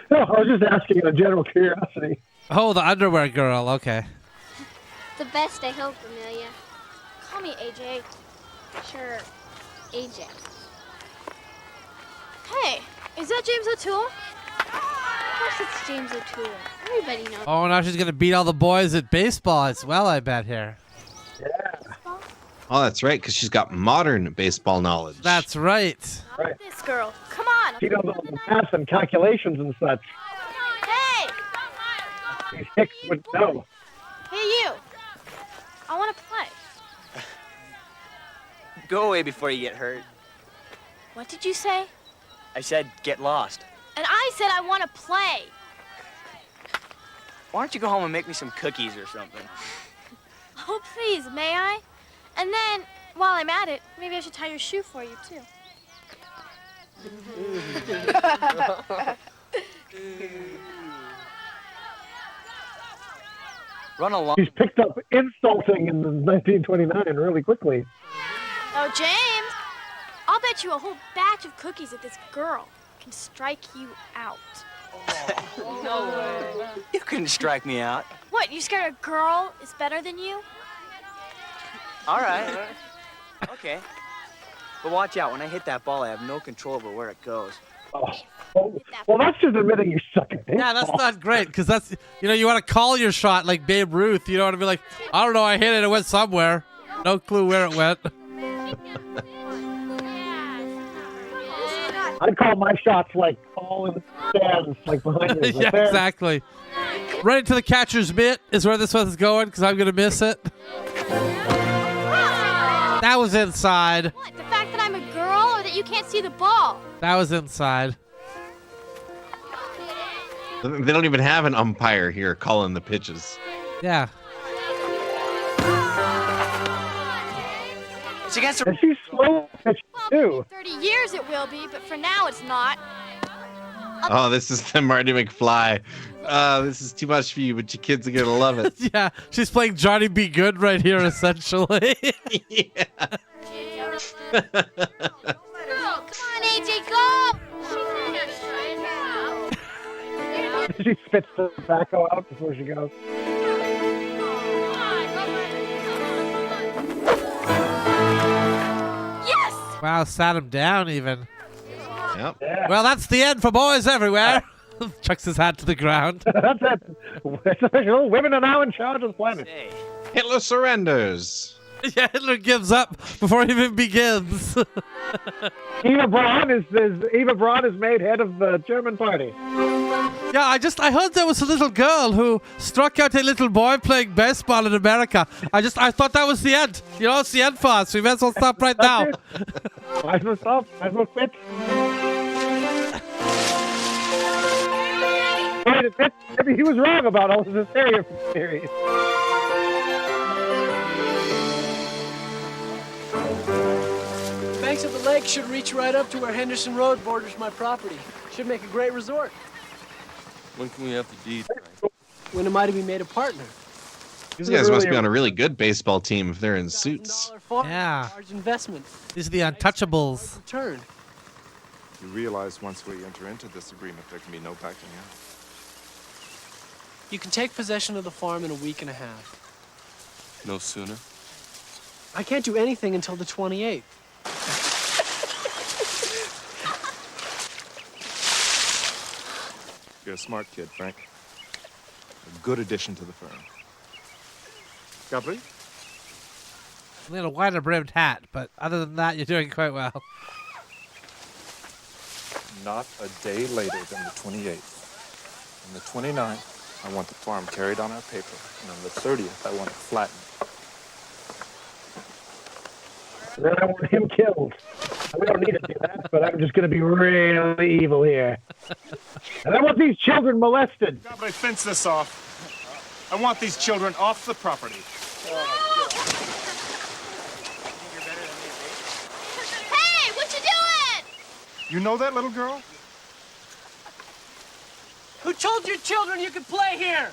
No, I was just asking out of general curiosity. Oh, the underwear girl, okay. The best, I hope, Amelia. Call me AJ. Sure, AJ. Hey, is that James O'Toole? Of course it's James O'Toole. Everybody knows. Oh, now she's gonna beat all the boys at baseball as well, I bet here. Oh, that's right, because she's got modern baseball knowledge. That's right. Right. This girl. Come on. She knows all the math and calculations and such. Hey! These hicks would know. Hey, you. I want to play. Go away before you get hurt. What did you say? I said get lost. And I said I want to play. Why don't you go home and make me some cookies or something? Oh, please, may I? And then, while I'm at it, maybe I should tie your shoe for you, too. Run along. She's picked up insulting in 1929 really quickly. Oh, James, I'll bet you a whole batch of cookies that this girl can strike you out. No way. You couldn't strike me out. What, you scared a girl is better than you? All right. Okay. But watch out. When I hit that ball, I have no control over where it goes. Well, that's just admitting you suck at baseball. Yeah, that's not great because that's, you want to call your shot like Babe Ruth. You don't want to be like, I don't know, I hit it, it went somewhere. No clue where it went. I'd call my shots like all in the stands, like behind me. Yeah, exactly. Right into the catcher's mitt is where this one's going because I'm going to miss it. That was inside. What, the fact that I'm a girl or that you can't see the ball? That was inside. They don't even have an umpire here calling the pitches. Yeah. It's against And she's slow pitch too. 30 years it will be, but for now it's not. Oh, this is the Marty McFly. This is too much for you, but your kids are going to love it. Yeah, she's playing Johnny B. Good right here, essentially. Go, come on, AJ, go! She spits the tobacco out before she goes. Yes! Wow, sat him down even. Yep. Yeah. Well, that's the end for boys everywhere. Chucks his hat to the ground. That's it. It's official. Women are now in charge of the planet. Hitler surrenders. Yeah, Hitler gives up before he even begins. Eva Braun is made head of the German party. Yeah, I heard there was a little girl who struck out a little boy playing baseball in America. I thought that was the end. It's the end for us. We might as well stop right now. Might as well stop. Might as well quit. Maybe he was wrong about all his hysteria theories. Banks of the lake should reach right up to where Henderson Road borders my property. Should make a great resort. When can we have the deed? When am I to be made a partner? These guys must be on a really good baseball team if they're in suits. Yeah. Large investment. These are the untouchables. Return. You realize once we enter into this agreement, there can be no backing out. You can take possession of the farm in a week and a half. No sooner? I can't do anything until the 28th. You're a smart kid, Frank. A good addition to the firm. Capri? A little wider brimmed hat, but other than that, you're doing quite well. Not a day later than the 28th. On the 29th, I want the farm carried on our paper. And on the 30th, I want it flattened. And then I want him killed. We don't need to do that, but I'm just going to be really evil here. And I want these children molested. Capri, fence this off. I want these children off the property. Hey, what you doing? You know that little girl? Who told your children you could play here?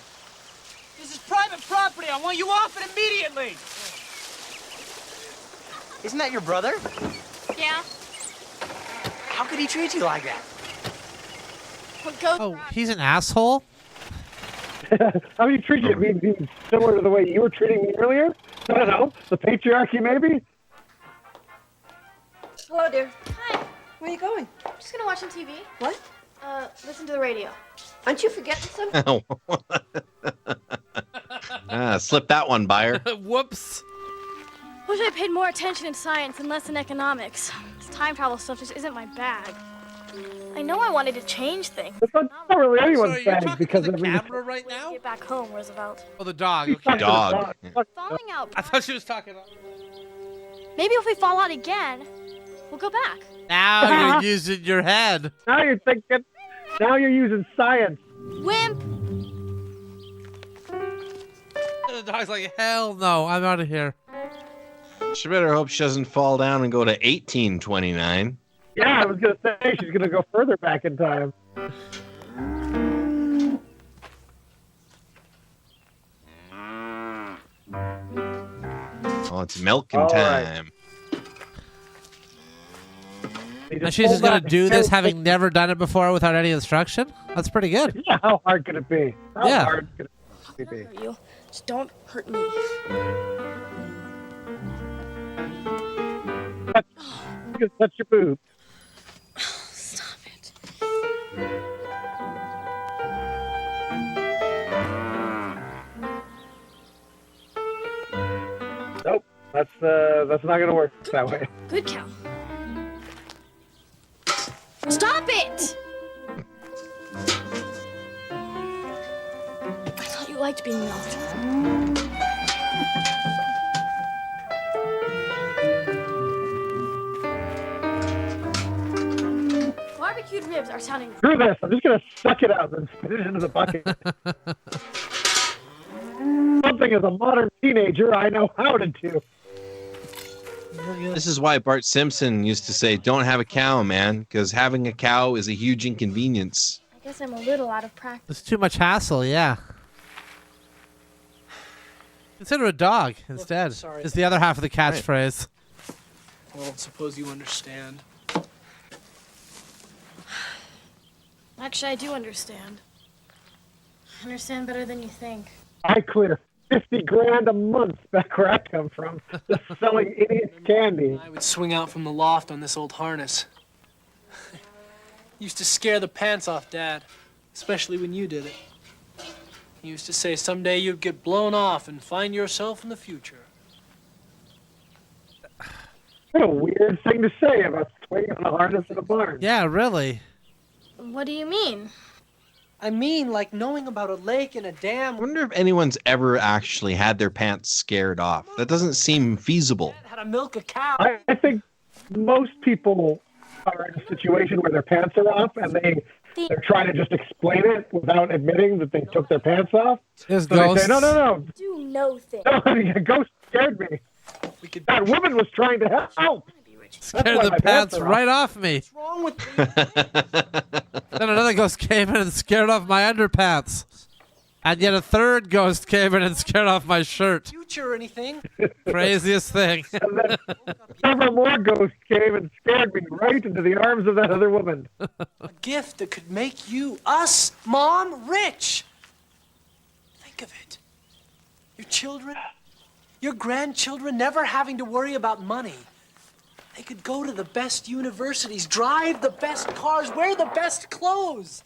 This is private property. I want you off it immediately. Isn't that your brother? Yeah. How could he treat you like that? Well, go. Oh, he's an asshole? How you treat you? Mean similar to the way you were treating me earlier? I don't know. The patriarchy, maybe? Hello, dear. Hi. Where are you going? I'm just gonna watch some TV. What? Listen to the radio. Aren't you forgetting something? Slip that one by her. Whoops. Wish I paid more attention in science and less in economics. This time travel stuff just isn't my bag. I know I wanted to change things. It's not really anyone's Sorry, you're bag talking because to the every... camera right now? Get back home, Roosevelt. Oh, the dog. Okay. Dog. Falling out. I thought she was talking about... Maybe if we fall out again, we'll go back. Now you're using your head. Now you're thinking... Now you're using science. Wimp! The dog's like, hell no, I'm out of here. She better hope she doesn't fall down and go to 1829. Yeah, I was going to say she's going to go further back in time. Oh, it's milking All right. time. And she's just gonna do this having never done it before without any instruction? That's pretty good. Yeah, how hard could it be? How Yeah. hard could it be? Hurt you. Just don't hurt me. You can touch your boob. Stop it. Nope, that's not gonna work that way. Good cow. Stop it! I thought you liked being milked. Barbecued ribs are sounding. Screw this. I'm just gonna suck it out and spit it into the bucket. Something as a modern teenager I know how to do. This is why Bart Simpson used to say, "Don't have a cow, man," because having a cow is a huge inconvenience. I guess I'm a little out of practice. It's too much hassle, yeah. Consider a dog instead. sorry. Is the other half of the catchphrase. Well, suppose you understand. Actually, I do understand. I understand better than you think. I clear 50 grand a month back where I come from, just selling idiots candy. I would swing out from the loft on this old harness. Used to scare the pants off Dad, especially when you did it. He used to say someday you'd get blown off and find yourself in the future. What a weird thing to say about swinging on a harness in a barn. Yeah, really. What do you mean? I mean, like knowing about a lake and a dam. I wonder if anyone's ever actually had their pants scared off. That doesn't seem feasible. How to milk a cow. I think most people are in a situation where their pants are off and they're trying to just explain it without admitting that they took their pants off. There's So they ghosts. say, no. Do no thing. No, a ghost scared me. That woman was trying to help. Scared why the my pants pants are right off me. What's wrong with Then another ghost came in and scared off my underpants. And yet a third ghost came in and scared off my shirt. future or anything? Craziest thing. And then several more ghosts came and scared me right into the arms of that other woman. A gift that could make you, us, Mom, rich. Think of it. Your children, your grandchildren never having to worry about money. They could go to the best universities, drive the best cars, wear the best clothes.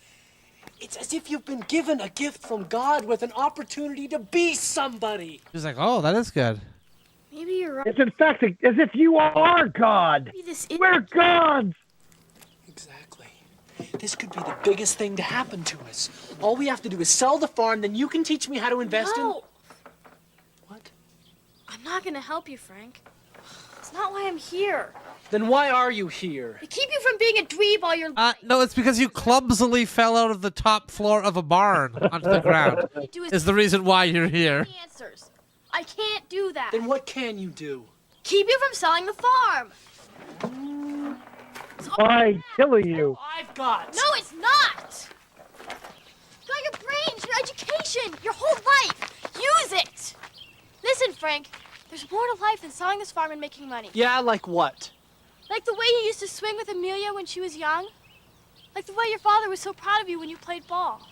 It's as if you've been given a gift from God with an opportunity to be somebody. He's like, oh, that is good. Maybe you're right. It's in fact as if you are God. We're gods. Exactly. This could be the biggest thing to happen to us. All we have to do is sell the farm, then you can teach me how to invest in... What? I'm not gonna help you, Frank. It's not why I'm here. Then why are you here? To keep you from being a dweeb all your life. No, it's because you clumsily fell out of the top floor of a barn onto the ground. Is the reason why you're here. Answers. I can't do that. Then what can you do? Keep you from selling the farm. By killing you. I've got. No, it's not. You got your brains, your education, your whole life. Use it. Listen, Frank. There's more to life than selling this farm and making money. Yeah, like what? Like the way you used to swing with Amelia when she was young. Like the way your father was so proud of you when you played ball.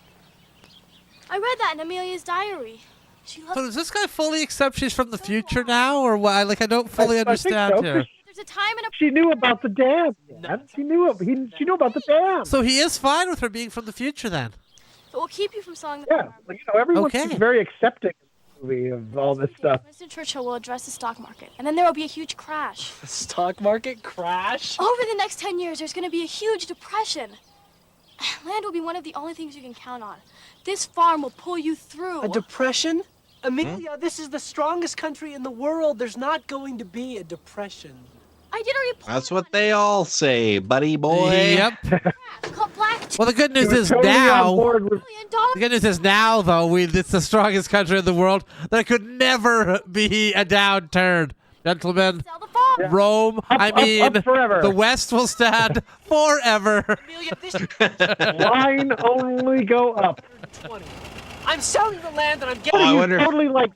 I read that in Amelia's diary. She loved. So does this guy fully accept she's from the future now, or what? Like, I don't fully I think understand so, here. 'cause There's a time and a. She knew about the dam. She knew about the dam. So he is fine with her being from the future then? It will keep you from selling the Yeah, farm. like, everyone Okay. seems very accepting of the movie of all this stuff. Winston Churchill will address the stock market, and then there will be a huge crash. The stock market crash? Over the next 10 years, there's going to be a huge depression. Land will be one of the only things you can count on. This farm will pull you through. A depression? Amelia, this is the strongest country in the world. There's not going to be a depression. I did already That's what they all say, buddy boy. Yep. called Black Well, the good news is Totally now. on board with The good news is now, though, it's the strongest country in the world. There could never be a downturn, gentlemen. Sell the farm. Rome, I mean, up forever. the West will stand forever. Amelia, this Line only go up. 20. I'm selling the land and I'm Oh, getting I You wonder. totally like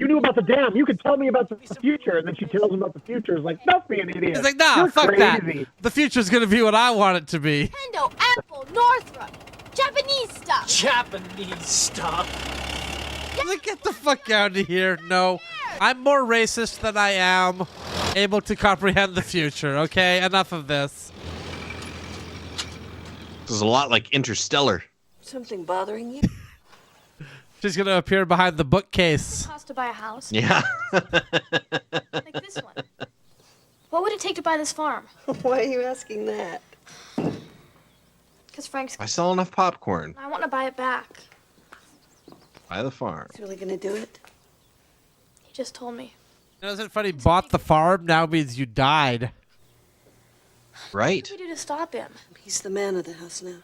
You knew about the dam. You could tell me about the future. And then she tells him about the future. It's like, don't be an idiot. He's like, nah, You're fuck that. crazy. The future's gonna be what I want it to be. Nintendo, Apple, Northrop, Japanese stuff. Japanese stuff. Like, get the fuck out of here. No. I'm more racist than I am able to comprehend the future, okay? Enough of this. This is a lot like Interstellar. Something bothering you? She's gonna appear behind the bookcase. Cost to buy a house. Yeah. Like this one. What would it take to buy this farm? Why are you asking that? Because Frank's. I sell enough popcorn. I want to buy it back. Buy the farm. He's really gonna do it? He just told me. You know, isn't it funny? Bought the farm now means you died. Right. What do we do to stop him? He's the man of the house now.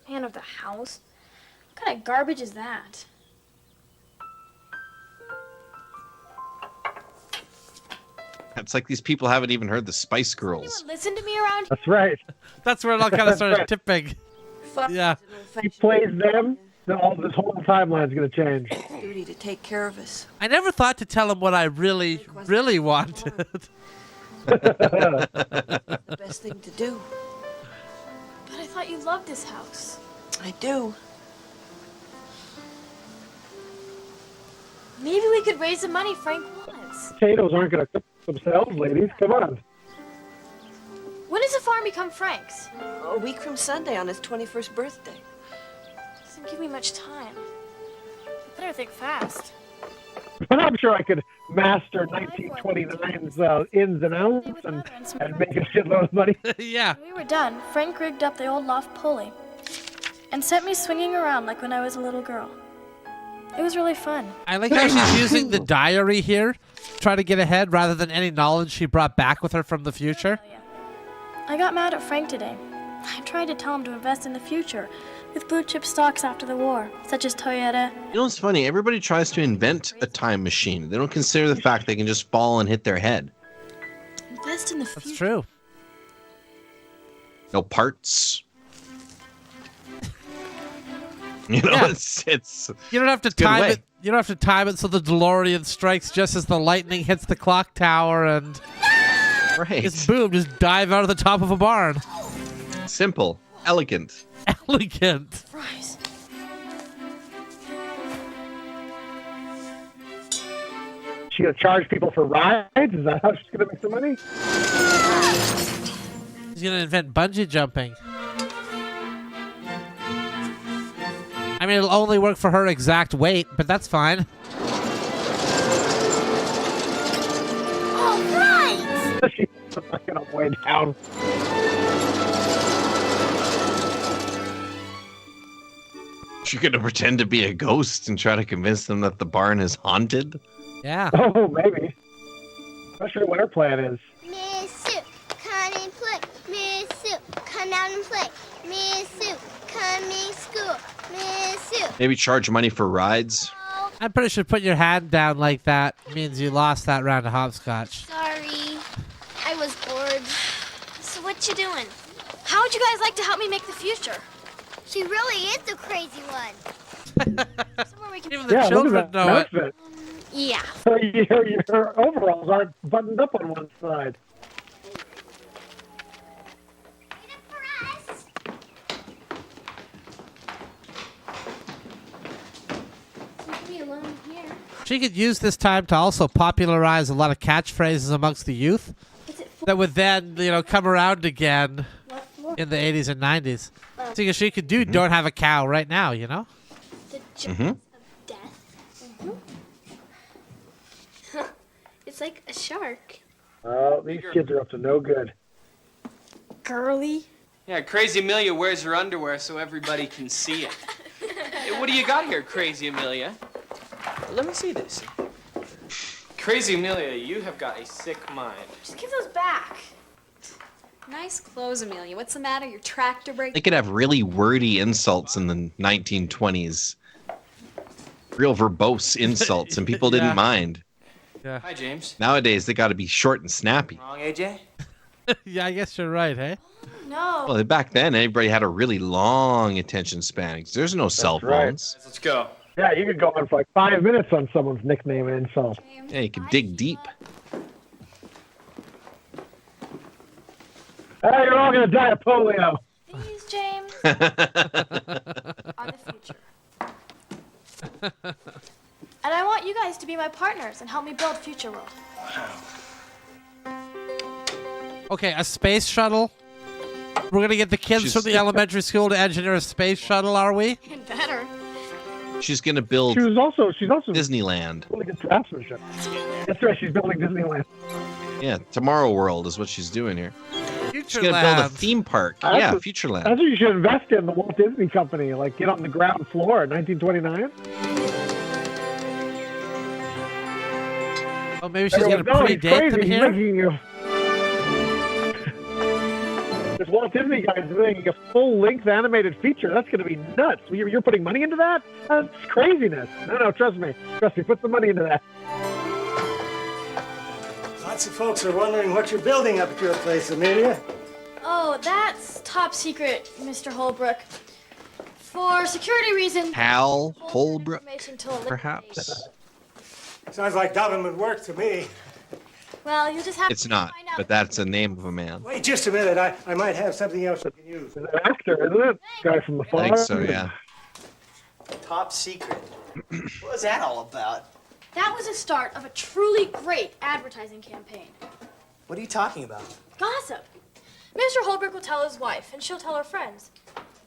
Man of the house? What kind of garbage is that? It's like these people haven't even heard the Spice Girls. Listen to me around here. That's right. That's where it all kind of started tipping. Yeah. He plays them, then all this whole timeline's going to change. Duty to take care of us. I never thought to tell him what I really, really wanted. The best thing to do. But I thought you loved this house. I do. Maybe we could raise the money Frank wants. Potatoes aren't going to cook themselves, ladies. Come on. When does the farm become Frank's? A week from Sunday on his 21st birthday. Doesn't give me much time. You better think fast. But I'm sure I could master 1929's ins and outs and make a shitload of money. Yeah. When we were done, Frank rigged up the old loft pulley and sent me swinging around like when I was a little girl. It was really fun. I like how she's using the diary here, try to get ahead rather than any knowledge she brought back with her from the future. I got mad at Frank today. I tried to tell him to invest in the future with blue chip stocks after the war, such as Toyota. You know what's funny? Everybody tries to invent a time machine. They don't consider the fact they can just fall and hit their head. Invest in the future. That's true. No parts. You know, Yeah. it's You don't have to a good time way. it. You don't have to time it so the DeLorean strikes just as the lightning hits the clock tower and right. just boom, just dive out of the top of a barn. Simple, elegant. Elegant. Fries. She gonna charge people for rides? Is that how she's gonna make some money? She's gonna invent bungee jumping. I mean, it'll only work for her exact weight, but that's fine. All right! She's fucking up way down. She's gonna pretend to be a ghost and try to convince them that the barn is haunted. Yeah. Oh, maybe. Not sure what her plan is. Miss Sue, come and play. Miss Sue, come out and play. Miss Sue, come in school. Miss Sue. Maybe charge money for rides. I'm pretty sure putting your hand down like that means you lost that round of hopscotch. Sorry, I was bored. So what you doing? How would you guys like to help me make the future? She really is the crazy one. Somewhere we can. Even the Yeah, look children at that know it. outfit. Yeah. Your overalls aren't buttoned up on one side. Leave me alone here. She could use this time to also popularize a lot of catchphrases amongst the youth that would then, come around again in the 80s and 90s. So she could do Don't Have a Cow right now, you know? The Mm-hmm. of death. It's like a shark. Oh, these kids are up to no good. Girly. Yeah, Crazy Amelia wears her underwear so everybody can see it. Hey, what do you got here, Crazy Amelia? Let me see this. Crazy Amelia, you have got a sick mind. Just give those back. Nice clothes, Amelia. What's the matter? Your tractor break? They could have really wordy insults in the 1920s. Real verbose insults, and people Yeah. didn't mind. Yeah. Hi, James. Nowadays, they got to be short and snappy. Wrong, AJ? Yeah, I guess you're right, hey? No. Well, back then, everybody had a really long attention span. There's no cell right. phones. Let's go. Yeah, you could go on for like 5 minutes on someone's nickname and insult. Yeah, you can dig deep. Hey, you're all gonna die of polio. These, James, are the future. And I want you guys to be my partners and help me build Future World. Okay, a space shuttle. We're gonna get the kids from the elementary school to engineer a space shuttle, are we? And better. She's gonna build She's also Disneyland. building a draftsmanship. That's right, she's building Disneyland. Yeah, Tomorrow World is what she's doing here. She's gonna build a theme park. Yeah, Futureland. That's what you should invest in, the Walt Disney Company. Like, get on the ground floor in 1929. Oh, maybe she's gonna predate them here. This Walt Disney guy is making a full-length animated feature. That's going to be nuts. You're putting money into that? That's craziness. No, trust me. Put some money into that. Lots of folks are wondering what you're building up at your place, Amelia. Oh, that's top secret, Mr. Holbrook. For security reasons. Hal Holbrook, information till a later perhaps. Sounds like government work to me. Well, you just have It's to not, find out. but that's a name of a man. Wait just a minute. I might have something else you can use. An actor, isn't it? Guy from the I farm. think so, yeah. Top secret. What was that all about? That was the start of a truly great advertising campaign. What are you talking about? Gossip. Mr. Holbrook will tell his wife, and she'll tell her friends.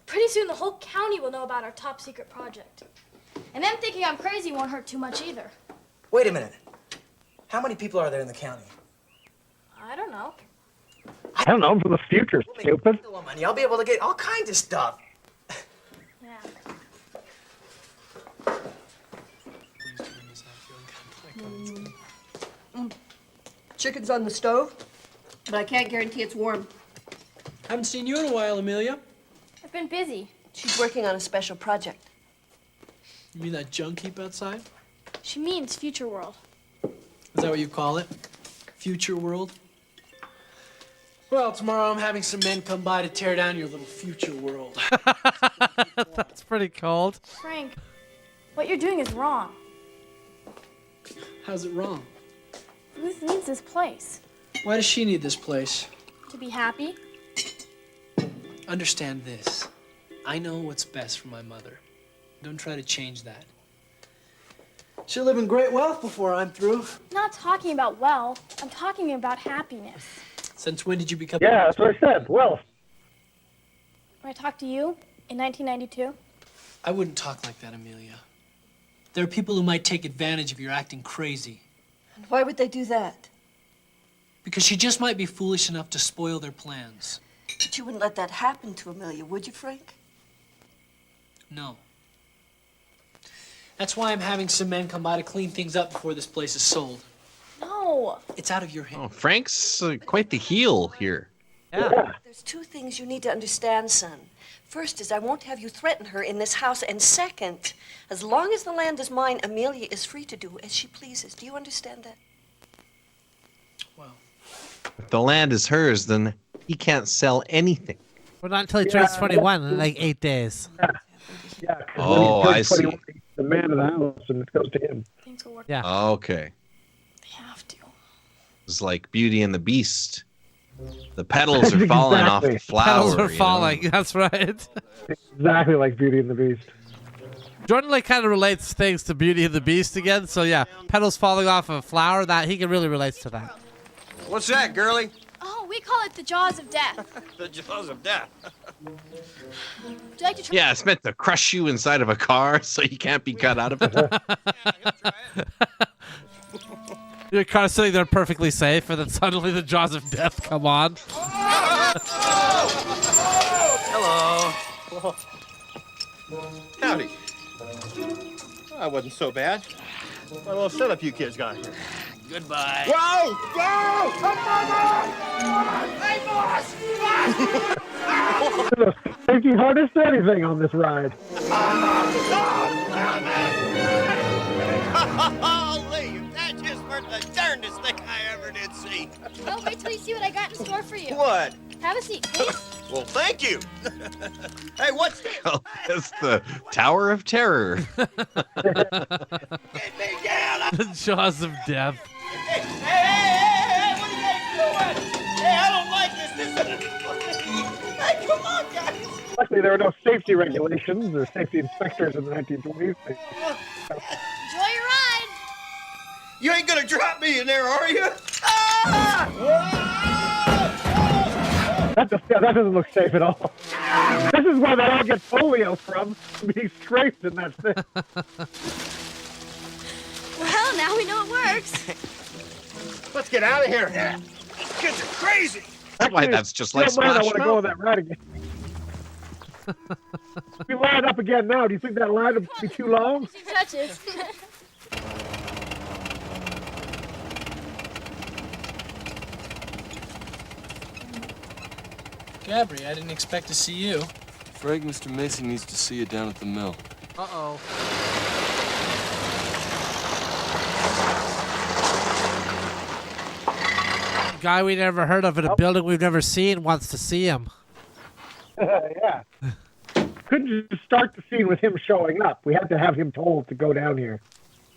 Pretty soon, the whole county will know about our top secret project. And them thinking I'm crazy won't hurt too much either. Wait a minute. How many people are there in the county? I don't know. I don't know. I'm from the future, stupid. Money. I'll be able to get all kinds of stuff. Yeah. Chicken's on the stove, but I can't guarantee it's warm. Haven't seen you in a while, Amelia. I've been busy. She's working on a special project. You mean that junk heap outside? She means Future World. Is that what you call it? Future world? Well, tomorrow I'm having some men come by to tear down your little future world. That's pretty cold. Frank, what you're doing is wrong. How's it wrong? Ruth needs this place. Why does she need this place? To be happy. Understand this. I know what's best for my mother. Don't try to change that. She'll live in great wealth before I'm through. I'm not talking about wealth. I'm talking about happiness. Since when did you become... Yeah, that's what I said. Wealth. When I talked to you in 1992, I wouldn't talk like that, Amelia. There are people who might take advantage of your acting crazy. And why would they do that? Because she just might be foolish enough to spoil their plans. But you wouldn't let that happen to Amelia, would you, Frank? No. That's why I'm having some men come by to clean things up before this place is sold. no. It's out of your hands. Oh, Frank's quite the heel here. Yeah. There's two things you need to understand, son. First is I won't have you threaten her in this house. And second, as long as the land is mine, Amelia is free to do as she pleases. Do you understand that? If the land is hers, then he can't sell anything. Well, not until he turns 21 in like 8 days. Yeah. 'Cause Oh, when he I turns see. 21, he's the man of the house, and it goes to him. Things will work. Yeah. Okay. They have to. It's like Beauty and the Beast. The petals are falling off the flower. Petals are you know? falling. That's right. Exactly like Beauty and the Beast. Jordan like kind of relates things to Beauty and the Beast again. So yeah, petals falling off a flower. That he can really relate to that. What's that, girlie? Oh, we call it the jaws of death. The jaws of death. Would you like to try? Yeah, it's meant to crush you inside of a car so you can't be cut out of it. Your car's sitting there perfectly safe, and then suddenly the jaws of death come on. Hello. Howdy. That wasn't so bad. What little setup you kids got here? Goodbye. Whoa! Whoa! Hey, boss! There's a safety harness to anything on this ride. Holy, that just worth the darndest thing I ever did see. Oh, wait till you see what I got in store for you. What? Have a seat, please. Well, thank you. Hey, what's this? Oh, that's the Tower of Terror. The jaws of death. Hey, what are you guys doing? Hey, I don't like this. Hey, come on, guys. Luckily, there were no safety regulations or safety inspectors in the 1920s. Enjoy your ride. You ain't gonna drop me in there, are you? Ah! That doesn't look safe at all. This is where they all get polio from, being scraped in that thing. Well, now we know it works. Let's get out of here. Yeah. These kids are crazy. Why, that's just like I Splash want to go on that ride again. We line up again now. Do you think that line would be too long? She touches. Gabby, I didn't expect to see you. Frank, Mr. Mason needs to see you down at the mill. Uh-oh. Guy we never heard of in a building we've never seen wants to see him. Yeah. Couldn't you just start the scene with him showing up? We had to have him told to go down here.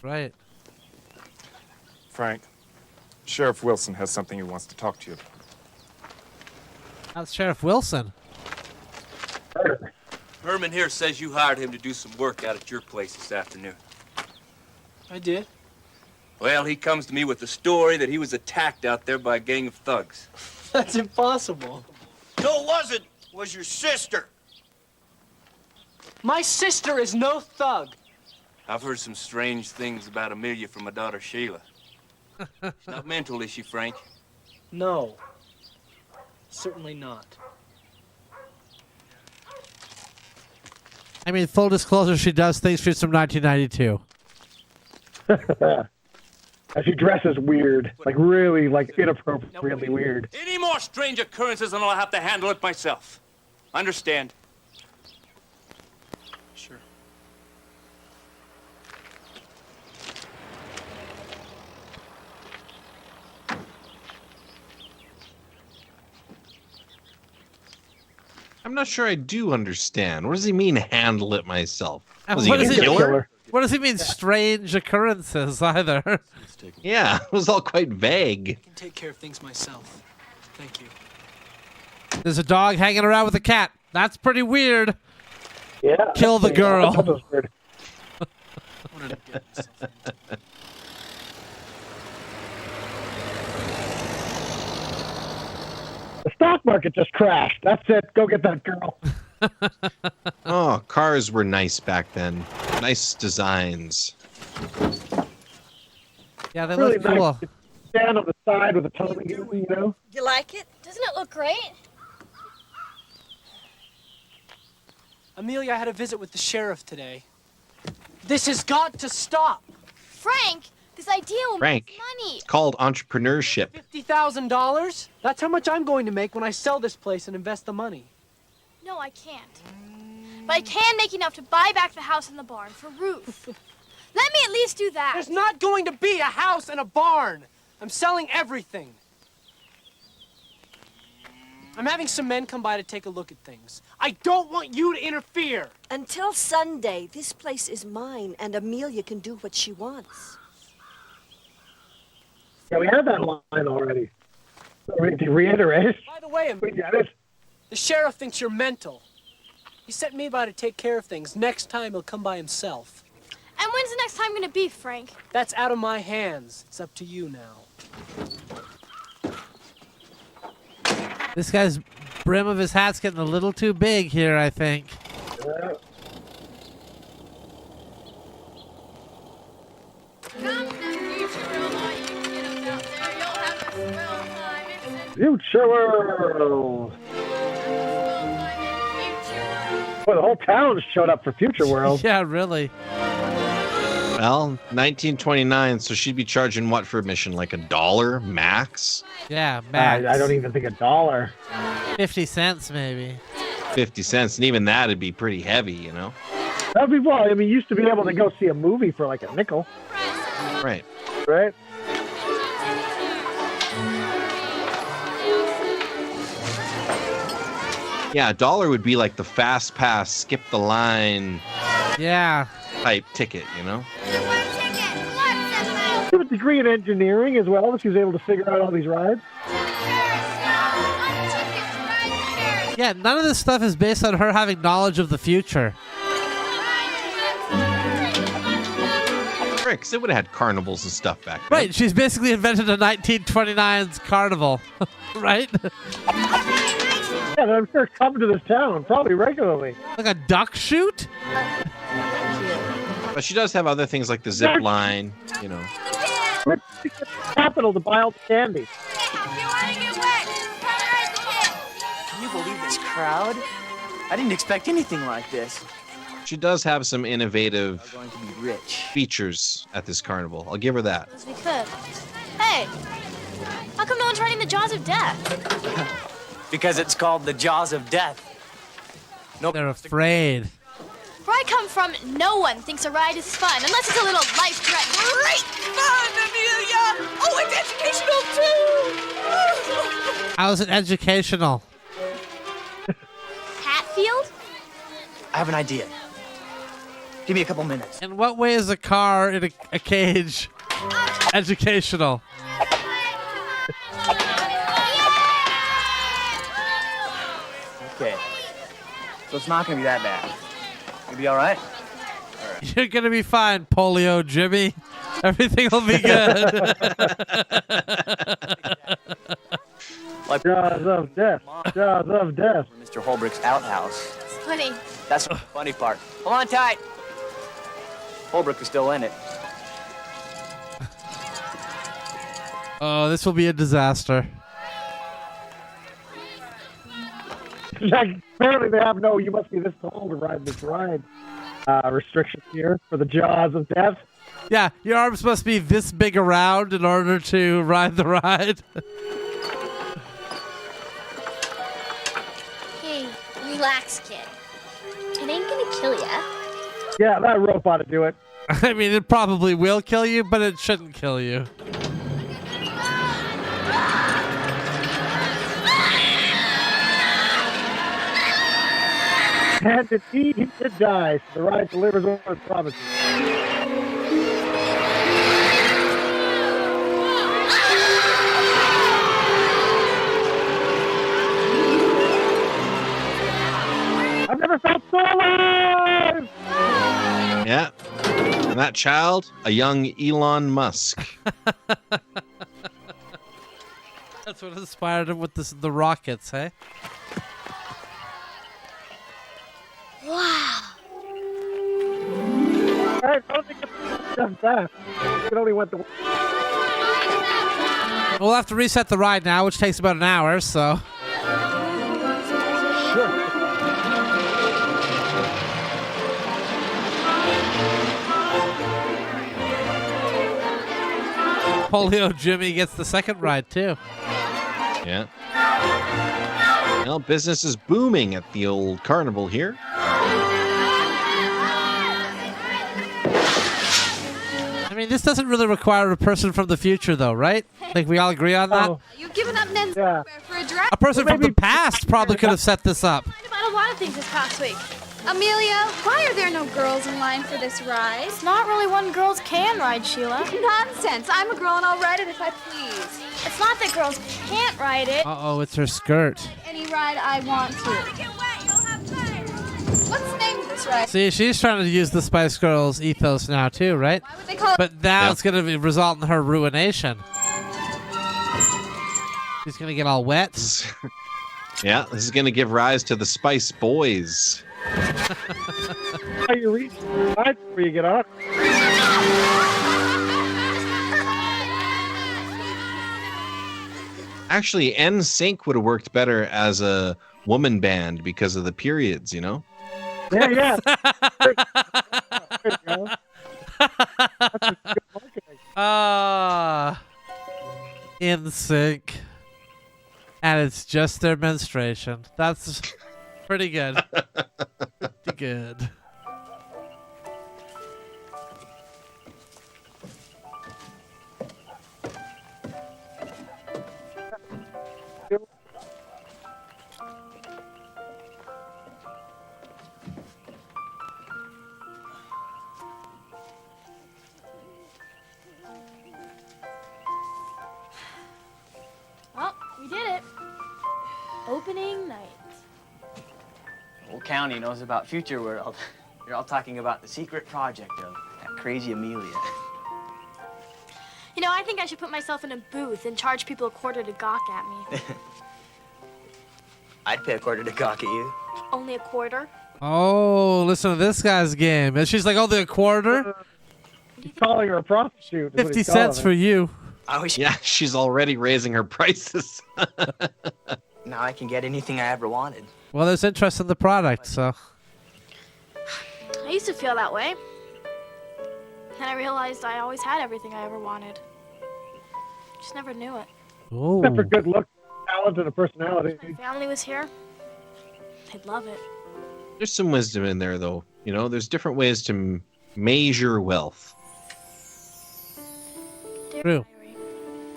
Right. Frank, Sheriff Wilson has something he wants to talk to you about. That's Sheriff Wilson. Herman here says you hired him to do some work out at your place this afternoon. I did. Well, he comes to me with the story that he was attacked out there by a gang of thugs. That's impossible. No, it wasn't. It was your sister. My sister is no thug. I've heard some strange things about Amelia from my daughter Sheila. She's not mental, is she, Frank? No. Certainly not. I mean, full disclosure, she does things she's from 1992. She dresses weird. Like, really, like, inappropriately weird. Any more strange occurrences and I'll have to handle it myself. Understand? Sure. I'm not sure I do understand. What does he mean, handle it myself? Was What he does a killer? What does he mean, strange occurrences, either? Yeah, it was all quite vague. I can take care of things myself. Thank you. There's a dog hanging around with a cat. That's pretty weird. Yeah. Kill the girl. What did I get myself into? The stock market just crashed. That's it. Go get that girl. Oh, cars were nice back then. Nice designs. Yeah, they Really look cool. nice. Stand on the side with a totally, you know? You like it? Doesn't it look great? Amelia, I had a visit with the sheriff today. This has got to stop. Frank, this idea will Frank, make money. it's called entrepreneurship. $50,000? That's how much I'm going to make when I sell this place and invest the money. No, I can't. But I can make enough to buy back the house and the barn for Ruth. Let me at least do that. There's not going to be a house and a barn. I'm selling everything. I'm having some men come by to take a look at things. I don't want you to interfere. Until Sunday, this place is mine, and Amelia can do what she wants. Yeah, we had that line already. To reiterate. By the way, We get it. the sheriff thinks you're mental. He sent me by to take care of things. Next time, he'll come by himself. And when's the next time gonna be, Frank? That's out of my hands. It's up to you now. This guy's brim of his hat's getting a little too big here, I think. Yeah. Future World. Well, the whole town showed up for Future World. Yeah, really. Well, 1929, so she'd be charging what for admission? Like $1 max? Yeah, max. I don't even think $1. 50 cents, maybe. 50 cents, and even that'd be pretty heavy, you know? That'd be well. I mean, you used to be able to go see a movie for like a nickel. Right. Right? Yeah, $1 would be like the fast pass, skip the line. Yeah. Type ticket, you know? She has a degree in engineering as well. She was able to figure out all these rides. Yeah, none of this stuff is based on her having knowledge of the future. Because they would have had carnivals and stuff back then. Right, she's basically invented a 1929's carnival, right? Yeah, I'm sure it's coming to this town, probably regularly. Like a duck shoot? But she does have other things like the zip line, you know. Where'd she get the capital to buy all the candy? Can you believe this crowd? I didn't expect anything like this. She does have some innovative Going to be rich. features at this carnival. I'll give her that. As we could. Hey, how come no one's riding the jaws of death? Because it's called the Jaws of Death. Nope. They're afraid. Where I come from, no one thinks a ride is fun, unless it's a little life-threatening. Great fun, Amelia! Oh, it's educational, too! How's it educational? Hatfield? I have an idea. Give me a couple minutes. In what way is a car in a cage educational? Okay. So it's not going to be that bad. You'll be all right? You're going to be fine, Polio Jimmy. Everything will be good. Jaws of death. Jaws of death. Mr. Holbrook's outhouse. It's funny. That's the funny part. Hold on tight. Holbrook is still in it. Oh, this will be a disaster. Like, apparently they have no, you must be this tall to ride this ride restrictions here for the Jaws of Death. Yeah, your arms must be this big around in order to ride the ride. Hey, relax, kid. It ain't gonna kill ya. Yeah, that rope ought to do it. I mean, it probably will kill you, but it shouldn't kill you. And indeed, he did die, so the ride delivers what it promises. I've never felt so alive! Yeah. And that child, a young Elon Musk. That's what inspired him with the rockets, hey? Wow. I don't think it's just that. It only went the... We'll have to reset the ride now, which takes about an hour, so... Sure. Polio Jimmy gets the second ride, too. Yeah. Well, business is booming at the old carnival here. I mean, this doesn't really require a person from the future, though, right? I think we all agree on that? Oh. You've given up Nen's Yeah. for a dress. A person from the past probably could have set this up. About a lot of things this past week. Amelia, why are there no girls in line for this ride? It's not really one girls can ride, Sheila. Nonsense. I'm a girl and I'll ride it if I please. It's not that girls can't ride it. Uh-oh, it's her skirt. Any ride I want to. What's the name of this ride? See, she's trying to use the Spice Girls ethos now, too, right? Why would they call it? But now it's going to result in her ruination. She's going to get all wet. Yeah, this is going to give rise to the Spice Boys. How you reach the side before you get off? Actually, NSYNC would have worked better as a woman band because of the periods, you know? Yeah, yeah. There you go. That's a good marketing. In sync. And it's just their menstruation. That's pretty good. Pretty good. We did it. Opening night. Whole county knows about Future World. You're all talking about the secret project of that crazy Amelia. You know, I think I should put myself in a booth and charge people $0.25 to gawk at me. I'd pay $0.25 to gawk at you. Only $0.25? Oh, listen to this guy's game. And she's like, only $0.25? He's calling her a prostitute. 50 cents for you. Yeah, she's already raising her prices. Now I can get anything I ever wanted. Well, there's interest in the product, so. I used to feel that way. Then I realized I always had everything I ever wanted. Just never knew it. Oh. Except for good look, talent, and a personality. If my family was here, they'd love it. There's some wisdom in there, though. You know, there's different ways to measure wealth. True.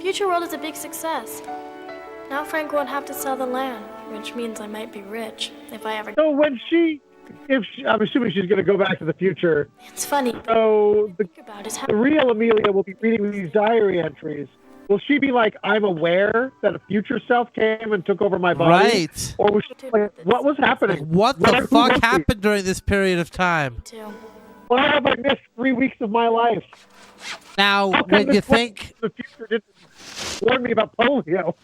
Future World is a big success. Now Frank won't have to sell the land, which means I might be rich if I ever. So when I'm assuming she's going to go back to the future. It's funny. So About is how the real Amelia will be reading these diary entries. Will she be like, I'm aware that a future self came and took over my body? Right. Or was she like, what was happening? What the fuck happened during this period of time? Well, how have I missed 3 weeks of my life? Now, How come when you this think... the future didn't warn me about polio?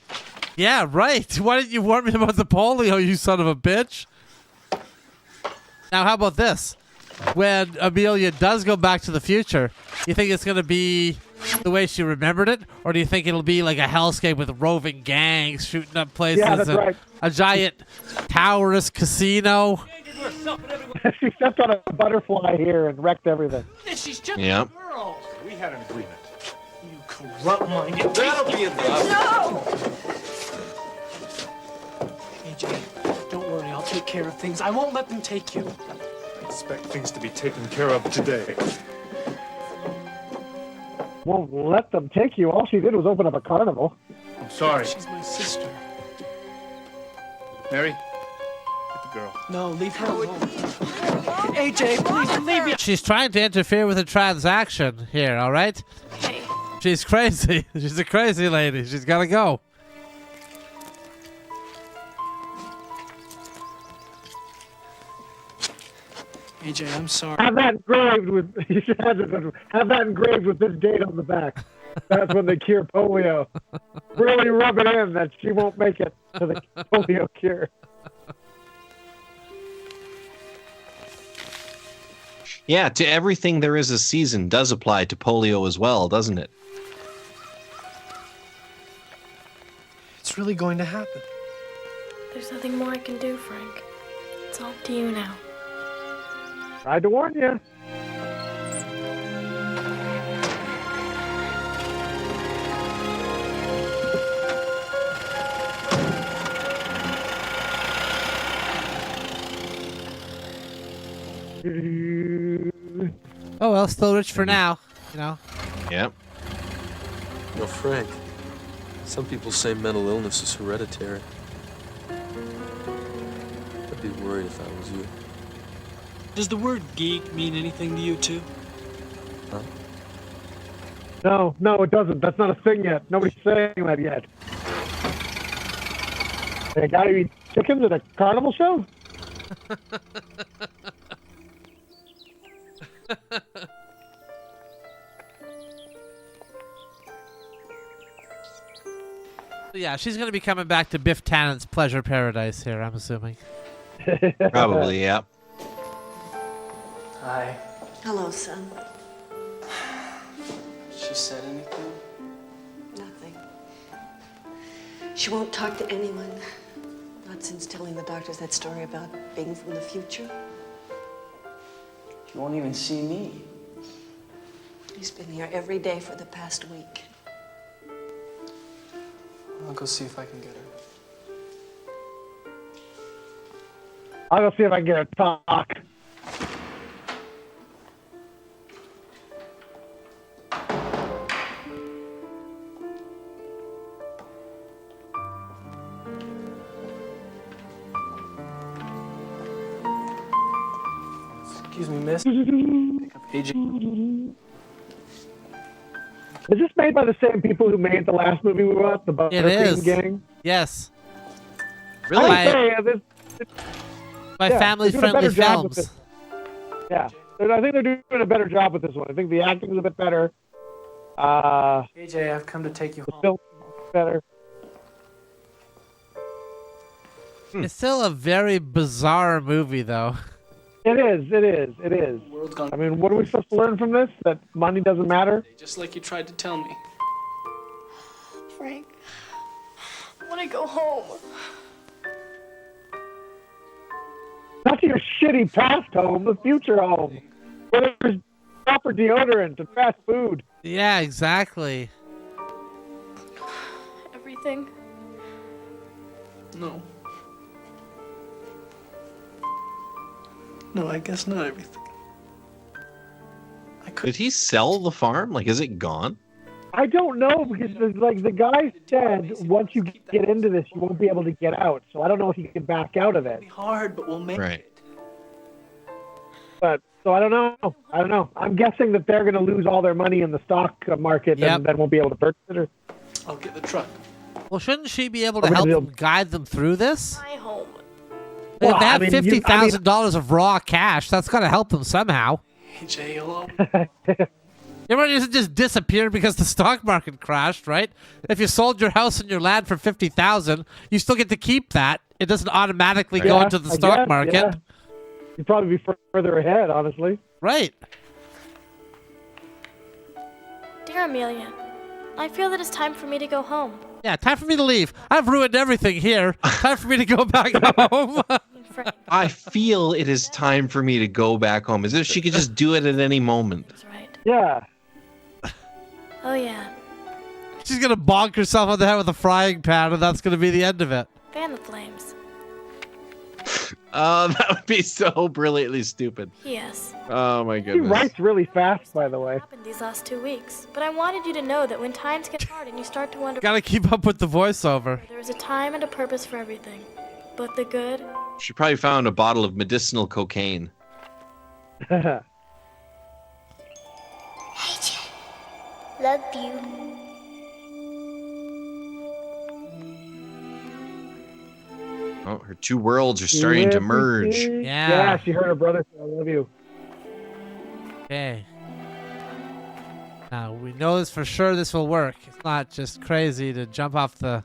Yeah, right. Why didn't you warn me about the polio, you son of a bitch? Now, how about this? When Amelia does go back to the future, you think it's going to be the way she remembered it? Or do you think it'll be like a hellscape with roving gangs shooting up places? Yeah, that's and right. a giant towerist casino? She stepped on a butterfly here and wrecked everything. She's just Yeah. a girl. We had an agreement. You corrupt-minded. That'll be enough. No! AJ, don't worry. I'll take care of things. I won't let them take you. I expect things to be taken care of today. Won't let them take you. All she did was open up a carnival. I'm sorry. She's my sister. Mary, get the girl. No, leave her alone. AJ, please leave me. She's trying to interfere with a transaction here, all right? She's crazy. She's a crazy lady. She's got to go. AJ, I'm sorry. Have that engraved with. You should have that engraved with this date on the back. That's when they cure polio. Really rub it in that she won't make it to the polio cure. Yeah, to everything there is a season does apply to polio as well, doesn't it? It's really going to happen. There's nothing more I can do, Frank. It's all up to you now. Tried to warn you. Oh, well, still rich for now, you know. Yep. No, Frank. Some people say mental illness is hereditary. I'd be worried if I was you. Does the word geek mean anything to you, too? No, it doesn't. That's not a thing yet. Nobody's saying that yet. They gotta eat chickens at a carnival show? Yeah, she's going to be coming back to Biff Tannen's Pleasure Paradise here, I'm assuming. Probably, yeah. Hi. Hello, son. She said anything? Nothing. She won't talk to anyone. Not since telling the doctors that story about being from the future. She won't even see me. He's been here every day for the past week. I'll go see if I can get her. I'll go see if I can get her to talk. Excuse me, miss. Pick up AJ. Is this made by the same people who made the last movie we watched, the It Buttercream is. Gang? Yes. Really? I would say, By yeah, family-friendly they're doing a better job with films. this. Yeah, I think they're doing a better job with this one. I think the acting is a bit better. AJ, I've come to take you The home. film is better. It's still a very bizarre movie, though. It is. I mean, what are we supposed to learn from this? That money doesn't matter? Just like you tried to tell me. Frank, I want to go home. Not to your shitty past home, the future home. Where there's proper deodorant and fast food. Yeah, exactly. Everything. No. No, I guess not everything. Did he sell the farm? Like, is it gone? I don't know, because the guy said once you get into this, you won't be able to get out. So I don't know if you can back out of it. Hard, but we'll make it. But so I don't know. I'm guessing that they're going to lose all their money in the stock market and then won't be able to purchase it. Or... I'll get the truck. Well, shouldn't she be able to help them, guide them through this? My home. If they have $50,000 of raw cash, that's got to help them somehow. AJ, hello? Your money doesn't just disappear because the stock market crashed, right? If you sold your house and your land for $50,000, you still get to keep that. It doesn't automatically go into the stock market. Yeah. You'd probably be further ahead, honestly. Right. Dear Amelia, I feel that it's time for me to go home. Yeah, time for me to leave. I've ruined everything here. Time for me to go back home. I feel it is time for me to go back home. As if she could just do it at any moment. Yeah. Oh, yeah. She's going to bonk herself on the head with a frying pan, and that's going to be the end of it. Fan the flames. That would be so brilliantly stupid. Yes. Oh my He goodness. writes really fast, by the way. Happened these last 2 weeks, but I wanted you to know that when times get hard and you start to wonder, Got to keep up with the voiceover. there is a time and a purpose for everything. But the good, She probably found a bottle of medicinal cocaine. Love you. Oh, her two worlds are starting to merge. Yeah, she heard her brother say, I love you. Okay. Now, we know this for sure this will work. It's not just crazy to jump off the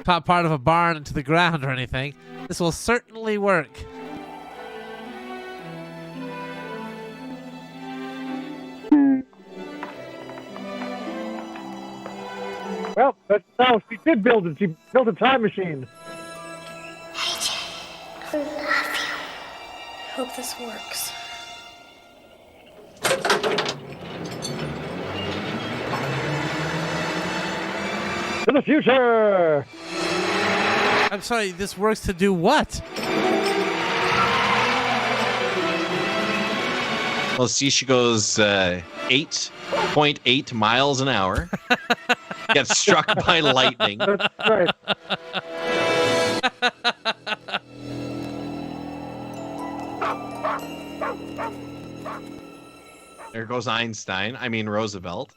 top part of a barn into the ground or anything. This will certainly work. Well, that's how she did build it. She built a time machine. I love you. I hope this works. To the future! I'm sorry, this works to do what? Well, see, she goes 8.8 miles an hour. Gets struck by lightning. That's right. There goes Einstein. I mean, Roosevelt.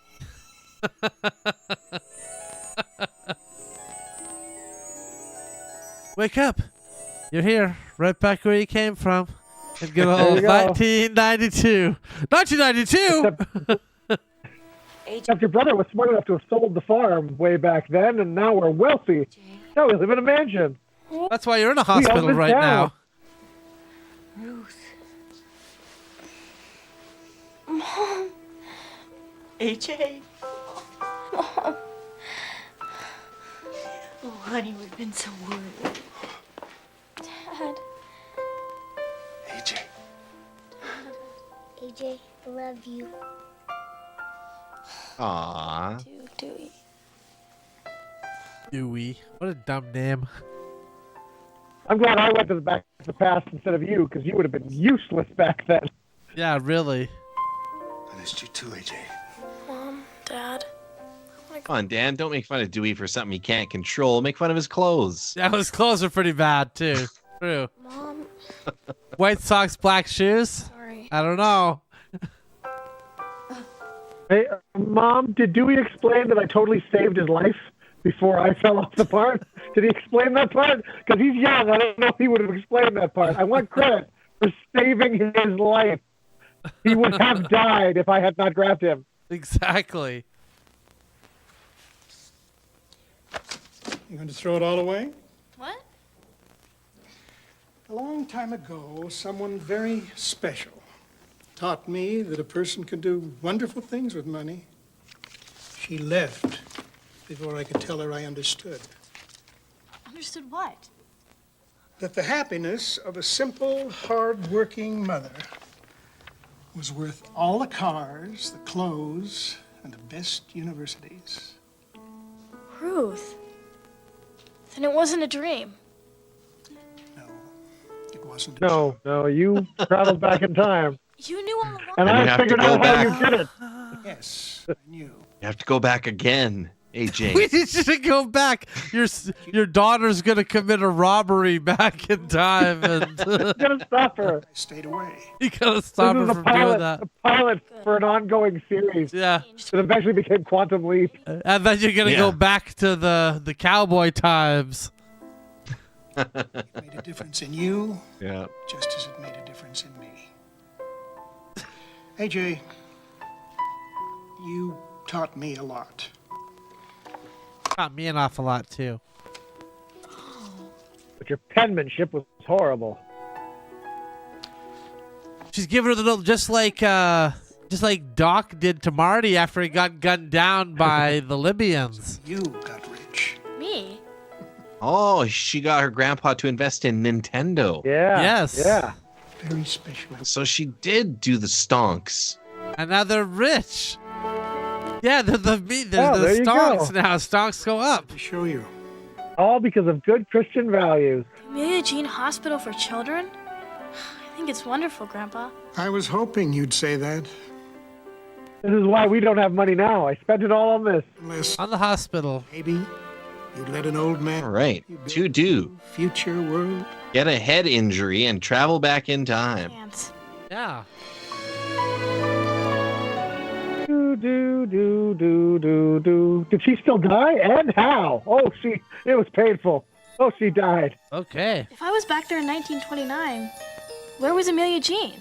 Wake up. You're here, right back where you came from. In good There old you go. 1992. 1992! Except your brother was smart enough to have sold the farm way back then, and now we're wealthy. Now we live in a mansion. That's why you're in a We own hospital this right town. now. Ruth. Mom. AJ. Mom. Oh, honey, we've been so worried. Dad. AJ. AJ, I love you. Aww. Dewey. Dewey. What a dumb name. I'm glad I went to the back of the past instead of you, because you would have been useless back then. Yeah, really. I missed you too, AJ. Mom, Dad. Come on, Dan. Don't make fun of Dewey for something he can't control. Make fun of his clothes. Yeah, his clothes are pretty bad, too. True. Mom. White socks, black shoes? Sorry. I don't know. Hey, Mom, did Dewey explain that I totally saved his life before I fell off the part? Did he explain that part? Because he's young. I don't know if he would have explained that part. I want credit for saving his life. He would have died if I had not grabbed him. Exactly. You going to throw it all away? What? A long time ago, someone very special taught me that a person could do wonderful things with money. She left before I could tell her I understood. Understood what? That the happiness of a simple, hard-working mother was worth all the cars, the clothes, and the best universities. Ruth. Then it wasn't a dream. It wasn't. No, you traveled back in time. You knew all along. And And you I have to figured go out how back. you did it. Yes, I knew. You have to go back again, AJ. We need you to go back. Your daughter's gonna commit a robbery back in time, and Gonna stop her. I stayed away. you gotta stop This her is from doing that. a pilot for an ongoing series. Yeah. That eventually became Quantum Leap. And then you're gonna go back to the cowboy times. It made a difference in you, Yeah. just as it made a difference in me. AJ, you taught me a lot. Taught me an awful lot too. But your penmanship was horrible. She's giving her the little, just like Doc did to Marty after he got gunned down by the Libyans. You got rich. Me? Oh, she got her grandpa to invest in Nintendo. Yeah. Yes. Yeah. Very special. So she did do the stonks. And now they're rich. Yeah, they're the there you stonks go. now. Stonks go up. To show you. All because of good Christian values. Amelia Jean Hospital for Children? I think it's wonderful, Grandpa. I was hoping you'd say that. This is why we don't have money now. I spent it all on this. Unless On the hospital. maybe you'd let an old man All right. To do. future world. Get a head injury and travel back in time. Can't. Yeah. Do. Did she still die? And how? Oh, it was painful. Oh, she died. Okay. If I was back there in 1929, where was Amelia Jean?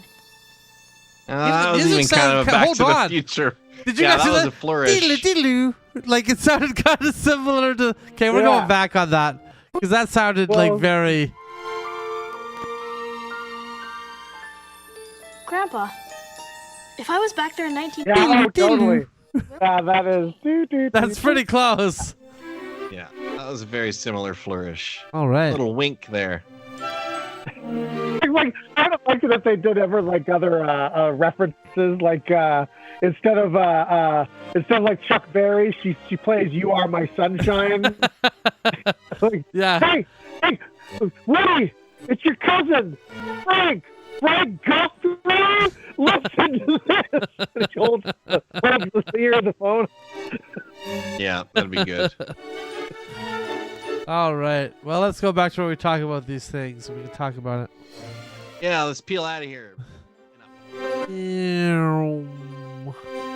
That was music even kind of a sounded- Back hold to the on. Future. Did you Yeah, guys that do was that? a flourish. Diddle-diddle. Like it sounded kind of similar to. Okay, we're Yeah. going back on that because that sounded Well- like very. Grandpa, if I was back there in 19... Yeah, totally. That is. That's pretty close. Yeah, that was a very similar flourish. All right. Little wink there. Like, I don't like that they did ever like other references. Like instead of like Chuck Berry, she plays "You Are My Sunshine." Like, Yeah. Hey, Woody, it's your cousin, Frank Guthrie. Listen to this. And she holds the ear of the phone. Yeah, that'd be good. All right. Well, let's go back to where we talk about these things. We can talk about it. Yeah, let's peel out of here.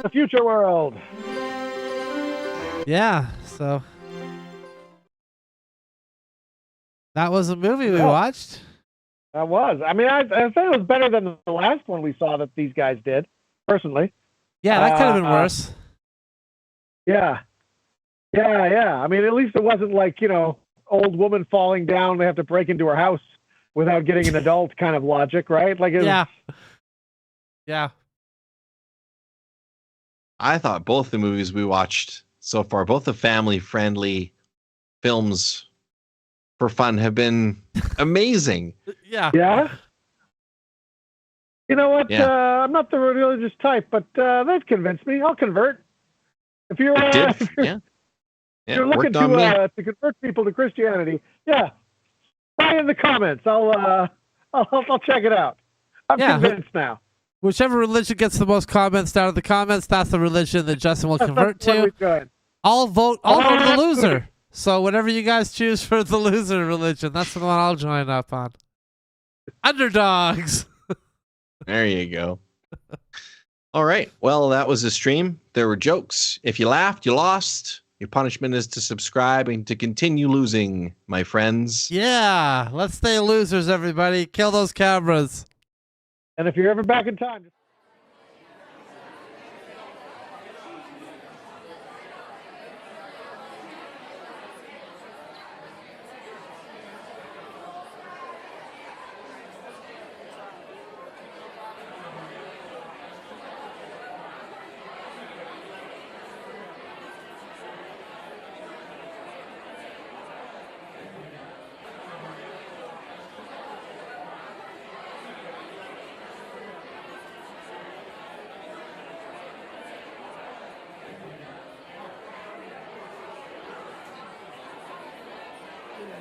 The future world. Yeah. So that was a movie we Oh. watched. That was. I mean, I think it was better than the last one we saw that these guys did, personally. Yeah, that could have been worse. Yeah. I mean, at least it wasn't like, old woman falling down, they have to break into her house without getting an adult kind of logic, right? Like, Yeah. Yeah. I thought both the movies we watched so far, both the family-friendly films for fun, have been amazing. Yeah. Yeah? You know what? Yeah. I'm not the religious type, but they've convinced me. I'll convert. If you're, It did. if you're, Yeah. if you're looking Worked on me. to convert people to Christianity, yeah, write in the comments. I'll check it out. I'm Yeah. convinced now. Whichever religion gets the most comments down in the comments, that's the religion that Justin will convert That's what to. we're doing. I'll vote for the that's loser. So whatever you guys choose for the loser religion, that's the one I'll join up on. Underdogs. There you go. All right. Well, that was the stream. There were jokes. If you laughed, you lost. Your punishment is to subscribe and to continue losing, my friends. Yeah, let's stay losers, everybody. Kill those cameras. And if you're ever back in time,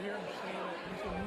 Hear him say that.